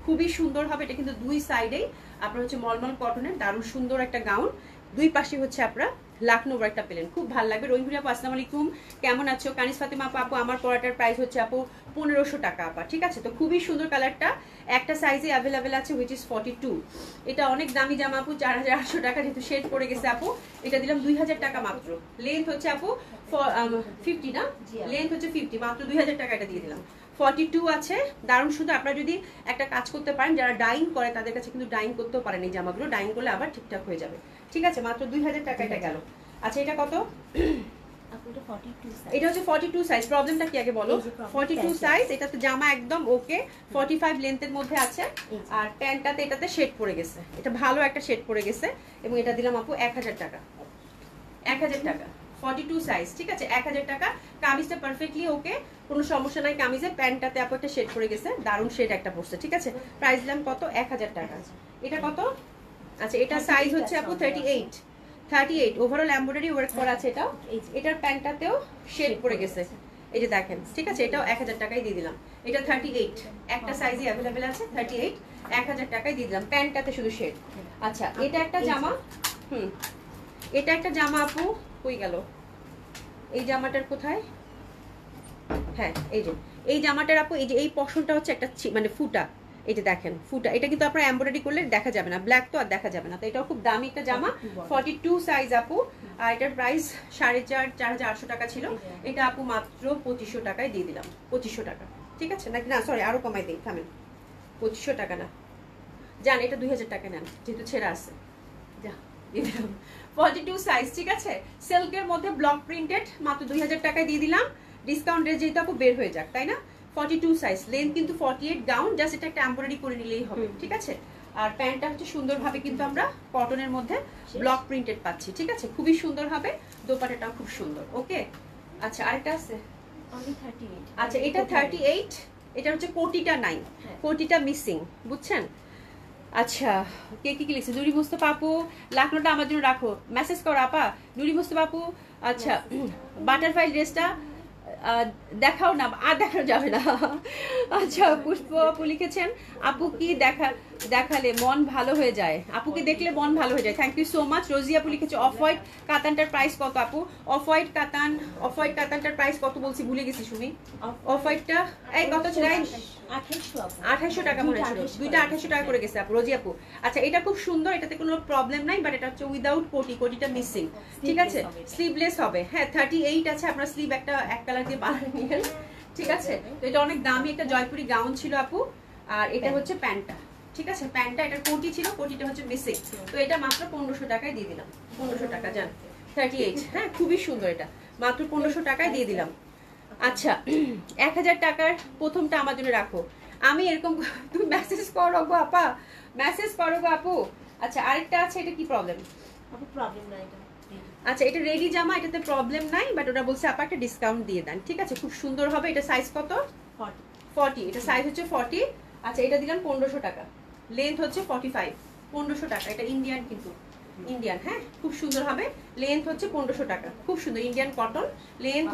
খুবই সুন্দর হবে এটা কিন্তু। দুই সাইডেই আপনার হচ্ছে মলমল কটনের দারুণ সুন্দর একটা গাউন, দুই পাশে হচ্ছে আপনারা লাকনো একটা পেলেন, খুব ভালো লাগবে। রহিমুরি আপু আসসালামু আলাইকুম, কেমন আছো? কানিস ফাতেমা আপু, আপু আমার পরাটার প্রাইস হচ্ছে আপু 1500 টাকা আপা, ঠিক আছে। তো খুবই সুন্দর কালারটা, একটা সাইজে অ্যাভেলেবেল আছে, হুইচ ইজ 42। এটা অনেক দামি জামা আপু, 4,800 টাকা, যেহেতু শেড পড়ে গেছে আপু, এটা দিলাম 2,000 টাকা মাত্র। লেন্থ হচ্ছে আপু 50 না, লেন্থ হচ্ছে 50, মাত্র 2,000 টাকা এটা দিয়ে দিলাম। 42 আছে, দারুণ সুন্দর। আপনারা যদি একটা কাজ করতে পারেন, যারা ডাইং করে তাদের কাছে কিন্তু ডাইং করতেও পারেন এই জামাগুলো, ডাইং করলে আবার ঠিকঠাক হয়ে যাবে, ঠিক আছে। মাত্র 2,000 টাকা এটা গেল। আচ্ছা, এটা কত? এটা হচ্ছে 42 সাইজ। প্রবলেমটা কি আগে বলো? 42 সাইজ, এটা তো জামা একদম ওকে, 45 লেন্থের মধ্যে আছে, আর প্যান্টটাতে এটাতে শেড পড়ে গেছে, এটা ভালো একটা শেড পড়ে গেছে, এবং এটা দিলাম আপু 1,000 টাকা, 1,000 টাকা, 42 সাইজ, ঠিক আছে, 1,000 টাকা। কামিজটা পারফেক্টলি ওকে, কোনো সমস্যা নাই কামিজে, প্যান্টটাতে আপু একটা শেড পড়ে গেছে, দারুণ শেড একটা পড়ছে, ঠিক আছে। প্রাইস দিলাম কত? 1,000 টাকা। এটা কত? আচ্ছা, এটা সাইজ হচ্ছে আপু 38 ওভারঅল এমব্রয়ডারি ওয়ার্ক করা আছে এটা, এটার প্যান্টটাতেও শেড পড়ে গেছে, এই যে দেখেন, ঠিক আছে। এটাও 1,000 টাকায় দিয়ে দিলাম। এটা 38, একটা সাইজে অ্যাভেলেবেল আছে, 38, 1,000 টাকায় দিয়ে দিলাম, প্যান্টটাতে শুধু শেড। আচ্ছা, এটা একটা জামা, এটা একটা জামা আপু, কই গেল এই জামাটার? কোথায়? হ্যাঁ, এই যে এই জামাটার আপু, এই যে এই পশনটা হচ্ছে একটা মানে ফুটা, এই যে দেখেন ফুটা, এটা কিন্তু আপনারা এমব্রয়ডারি করলে দেখা যাবে না, ব্ল্যাক তো আর দেখা যাবে না। তো এটাও খুব দামি একটা জামা, 42 সাইজ আপু, আর এটার প্রাইস 4,800 টাকা ছিল, এটা আপু মাত্র 2,500 টাকায় দিয়ে দিলাম, 2,500 টাকা, ঠিক আছে। নাকি না, সরি, আরো কমাই দিই, থামেন, 2,500 টাকা না, জান, এটা 2,000 টাকা নেন, যেহেতু ছেঁড়া আছে, যা দিয়ে দিলাম, 42 সাইজ, ঠিক আছে। সিল্কের মধ্যে ব্লক প্রিন্টেড, মাত্র 2,000 টাকায় দিয়ে দিলাম। ডিসকাউন্ট রেট যেহেতু আপু বের হয়ে যাক, তাই না। 42 সাইজ, লেন্থ কিন্তু 48, গাউন জাস্ট এটা একটা এমব্রয়ডারি করে নিলেই হবে, ঠিক আছে। আর প্যান্টটা হচ্ছে সুন্দরভাবে কিন্তু আমরা কটনের মধ্যে ব্লক প্রিন্টেড পাচ্ছি, ঠিক আছে, খুবই সুন্দর হবে। দোপাট্টাটাও খুব সুন্দর, ওকে। আচ্ছা, আরেকটা আছে, আচ্ছা, এটা 38, এটা হচ্ছে কোটিটা নাই, কোটিটা মিসিং, বুঝছেন। আচ্ছা, কে কি লিখছে? নুরি মুস্তফা আপু, লাকনোটা আমার জন্য রাখো, মেসেজ করো আপা, নুরি মুস্তফা আপু। আচ্ছা, বাটারফ্লাই ড্রেসটা দেখাও না, আর দেখানো যাবে না। আচ্ছা, পুষ্প আপু লিখেছেন, আপু কি দেখালে মন ভালো হয়ে যায়, আপুকে দেখলে মন ভালো হয়ে যায়, থ্যাংক ইউ সো মাচ। রোজি আপু লিখেছে অফ হোয়াইট কাতানটার প্রাইস কত আপু? অফ হোয়াইট কাতানটার প্রাইস কত বলছি ভুলে গেছি, শুনি। অফ হোয়াইটটা এই কত ছিল? 2,800 টাকা মনে ছিল, দুইটা 2,800 টাকা করে গেছে আপু, রোজি আপু। আচ্ছা, এটা খুব সুন্দর, এটাতে কোনো প্রবলেম নাই, বাট এটা হচ্ছে উইদাউট কোটিটা মিসিং, ঠিক আছে, স্লিভলেস হবে। হ্যাঁ, 38 আছে, আপনার স্লিভ এক কালার দিয়ে বানানো নিয়েন, ঠিক আছে। তো এটা অনেক দামি একটা জয়পুরি গাউন ছিল আপু, আর এটা হচ্ছে প্যান্টটা, ঠিক আছে, প্যান্টটা, এটার কোটি ছিল, কোটিটা হচ্ছে মিসিং, তো এটা মাত্র 1,500 টাকায় দিয়ে দিলাম, 1,500 টাকা, জান, 38, হ্যাঁ, খুবই সুন্দর, এটা মাত্র 1,500 টাকায় দিয়ে দিলাম। আচ্ছা, 1,000 টাকার প্রথমটা আমার জন্য রাখো, আমি এরকম, তুমি মেসেজ করো গো আপা, মেসেজ করো গো আপু। আচ্ছা, আরেকটা আছে, এটা কি প্রবলেম? প্রবলেম না এটা, আচ্ছা, এটা রেডি জামা, এটাতে প্রবলেম নাই, বাট ওরা বলছে আপা একটা ডিসকাউন্ট দিয়ে দেন, ঠিক আছে, খুব সুন্দর হবে। এটা সাইজ কত? 40, এটা সাইজ হচ্ছে 40, আচ্ছা এটা দিলাম 1500 টাকা, লেন্থ হচ্ছে 45, 1500 টাকা। এটা ইন্ডিয়ান কিন্তু, ইন্ডিয়ান, হ্যাঁ খুব সুন্দর হবে। লেন্থ হচ্ছে 1500 টাকা, খুব সুন্দর ইন্ডিয়ান কটন। লেন্থ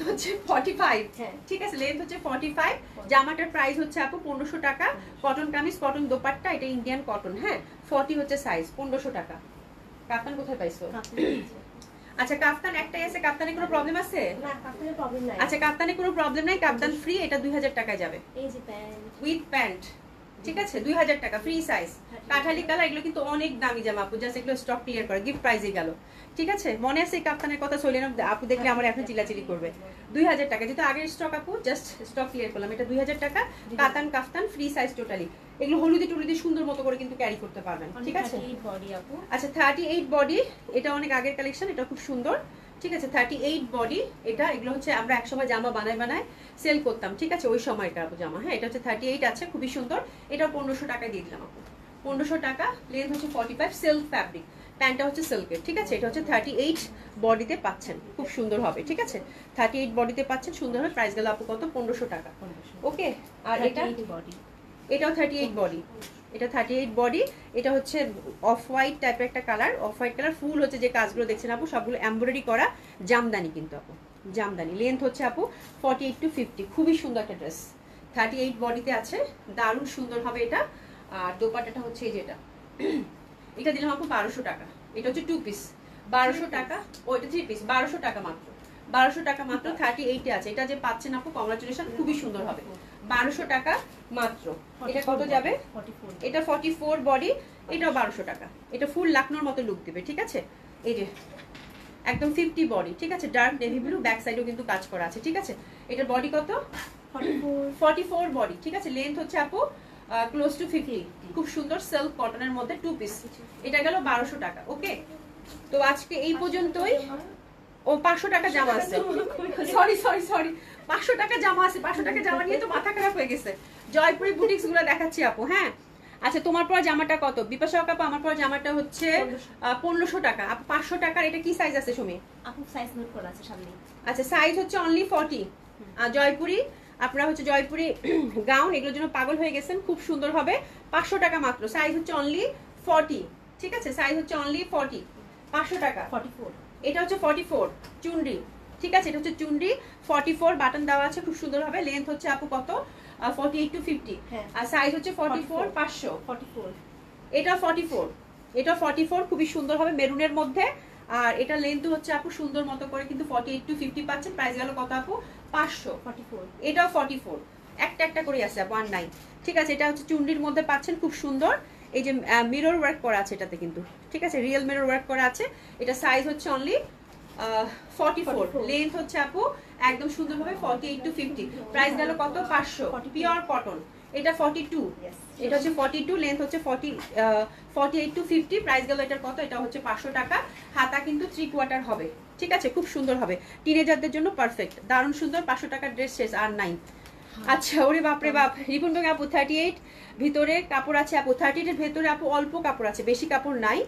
হচ্ছে 45, হ্যাঁ। ঠিক আছে, লেন্থ হচ্ছে 45। জামাটার প্রাইস হচ্ছে আপু 1500 টাকা। কটন কামিজ, কটন দোপাট্টা, এটা ইন্ডিয়ান কটন, হ্যাঁ 40 হচ্ছে সাইজ, 1500 টাকা। কাপ্তান কোথায় পাইছো? আচ্ছা কাপ্তান একটাই আছে, কাপ্তানে কোনো প্রবলেম আছে? না, কাপ্তানে প্রবলেম নাই। আচ্ছা কাপ্তানে কোনো প্রবলেম নাই, কাপ্তান ফ্রি। এটা 2000 টাকায় যাবে এই যে প্যান্ট উইথ প্যান্ট, ঠিক আছে 2000 টাকা ফ্রি সাইজ। কাঠালি কালার, এগুলো কিন্তু অনেক দামি জামা আপু, জাস্ট এগুলো স্টক ক্লিয়ার করে, গিফট প্রাইজে গেল, ঠিক আছে। মনে আছে এই কাপ্তানের কথা? সইলেন আপু দেখলে আমার এখন চিল্লাচিল্লি করবে। 2000 টাকা, যেহেতু আগের স্টক আপু, জাস্ট স্টক ক্লিয়ার করলাম। এটা 2000 টাকা, কাতান কাফতান ফ্রি সাইজ টোটালি। এগুলো হলুদি টুলুদি সুন্দর মতো করে কিন্তু ক্যারি করতে পারবেন, ঠিক আছে। বডি আপু। আচ্ছা 38 বডি, এটা অনেক আগের কালেকশন, এটা খুব সুন্দর, ঠিক আছে 38 বডি। এটা এগুলো হচ্ছে আমরা একসময় জামা বানায় সেল করতাম, ঠিক আছে, ওই সময়কার জামা, হ্যাঁ এটা হচ্ছে 38 আছে, খুবই সুন্দর। এটা 1500 টাকায় দিয়ে দিলাম আপু, 1500 টাকা। লেন্থ হচ্ছে 45, সিল্ক ফ্যাব্রিক, প্যান্টটা হচ্ছে সিল্কের, ঠিক আছে। এটা হচ্ছে 38 বডিতে পাচ্ছেন, খুব সুন্দর হবে, ঠিক আছে 38 বডিতে পাচ্ছেন, সুন্দর হবে। প্রাইস গেল আপু কত? 1500 টাকা, ওকে। আর এটা, বডি, এটাও 38 বডি, এটা 38 বডি। এটা হচ্ছে অফ হোয়াইট টাইপের একটা কালার, অফ হোয়াইট কালার। ফুল হচ্ছে যে কাজগুলো দেখছেন আপু, সবগুলো এমব্রয়ডারি করা জামদানি কিন্তু আপু, জামদানি। লেন্থ হচ্ছে আপু 48 to 50, খুবই সুন্দর একটা ড্রেস, 38 বডিতে আছে, দারুণ সুন্দর হবে এটা। আর দোপাট্টাটা হচ্ছে এই যেটা, এটা দিলাম আপু 1200 টাকা। এটা হচ্ছে 2 পিস, 1200 টাকা। ও এটা 3 পিস, 1200 টাকা মাত্র, 1200 টাকা মাত্র। 38 আছে, এটা যে পাচ্ছেন আপু, কংগ্রাচুলেশন, খুবই সুন্দর হবে, 1200 টাকা মাত্র। এটা কত যাবে? 44। এটা 44 বডি, এটাও 1200 টাকা। এটা ফুল লাকনোর মতো লুক দিবে, ঠিক আছে। এই যে একদম 50 বডি, ঠিক আছে, ডার্ক নেভি ব্লু, ব্যাক সাইডেও কিন্তু কাজ করা আছে, ঠিক আছে। এটার বডি কত? 44 বডি, ঠিক আছে। লেন্থ হচ্ছে আপু ক্লোজ টু 50, খুব সুন্দর সিল্ক কটনের মধ্যে 2 পিস। এটা গেল 1200 টাকা, ওকে। তো আজকে এই পর্যন্তই। ও 500 টাকা জামা আছে, সরি 500 টাকা জামা আছে, 500 টাকা জামা নিয়ে তো মাথা খারাপ হয়ে গেছে। জয়পুরি বুটিক্স গুলো দেখাচ্ছি আপু, হ্যাঁ। আচ্ছা তোমার পর জামাটা কত? বিপাশা আপু আমার পর জামাটা হচ্ছে 1500 টাকা আপু। 500 টাকার এটা কি সাইজ আছে সুমি? আপু সাইজ নোট করা আছে সামনে। আচ্ছা সাইজ হচ্ছে অনলি 40। আর জয়পুরি, আপনারা হচ্ছে জয়পুরি গাউন, এগুলোর জন্য পাগল হয়ে গেছেন, খুব সুন্দর হবে, 500 টাকা মাত্র। সাইজ হচ্ছে অনলি 40, ঠিক আছে, সাইজ হচ্ছে অনলি 40, 500 টাকা। 44, এটা হচ্ছে 44 চুনরি, ঠিক আছে, এটা হচ্ছে চুনরি 44, বাটন দেওয়া আছে, খুব সুন্দর হবে। লেন্থ হচ্ছে আপু কত? 48 to 50, আর সাইজ হচ্ছে 44, 500। 44, এটা 44, এটা 44, খুবই সুন্দর হবে মেরুনের মধ্যে। আর এটা লেন্থ হচ্ছে আপু সুন্দর মতো করে কিন্তু 48 to 50 পাচ্ছেন। প্রাইস গেল কত আপু? 500। 44, এটাও 44, একটা একটা করে আছে আপু, আর নাই, ঠিক আছে। এটা হচ্ছে চুনরির মধ্যে পাচ্ছেন, খুব সুন্দর। এই যে মিরর ওয়ার্ক করা আছে এটাতে কিন্তু, ঠিক আছে, রিয়েল মিরর ওয়ার্ক করা আছে। এটা সাইজ হচ্ছে অনলি 44, লেন্থ হচ্ছে আপু একদম সুন্দরভাবে 48 to 50। প্রাইস গেল কত? 500। পিওর কটন, এটা 42, এটা হচ্ছে 42, লেন্থ হচ্ছে 48 to 50। প্রাইস গেল এটার কত? এটা হচ্ছে 500 টাকা। হাতা কিন্তু 3/4 হবে, ঠিক আছে, খুব সুন্দর হবে, টিনেজারদের জন্য পারফেক্ট, দারুণ সুন্দর। 500 টাকার ড্রেস শেষ, আর নাই। আচ্ছা ওরে বাপরে বাপ, রিপন বেগম আপু 38 ভিতরে কাপড় আছে আপু, 38 এর ভেতরে আপু অল্প কাপড় আছে, বেশি কাপড় নাই।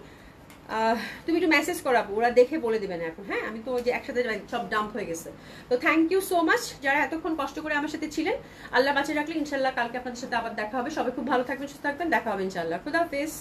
তুমি একটু মেসেজ করো আপু, ওরা দেখে বলে দিবেন এখন, হ্যাঁ। আমি তো যে একসাথে সব ডাম্প হয়ে গেছে। তো থ্যাংক ইউ সো মাচ যারা এতক্ষণ কষ্ট করে আমার সাথে ছিলেন। আল্লাহ বাঁচিয়ে রাখলে ইনশাল্লাহ কালকে আপনাদের সাথে আবার দেখা হবে। সবাই খুব ভালো থাকবেন, সুস্থ থাকবেন, দেখা হবে ইনশাল্লাহ। খুদা হাফেজ।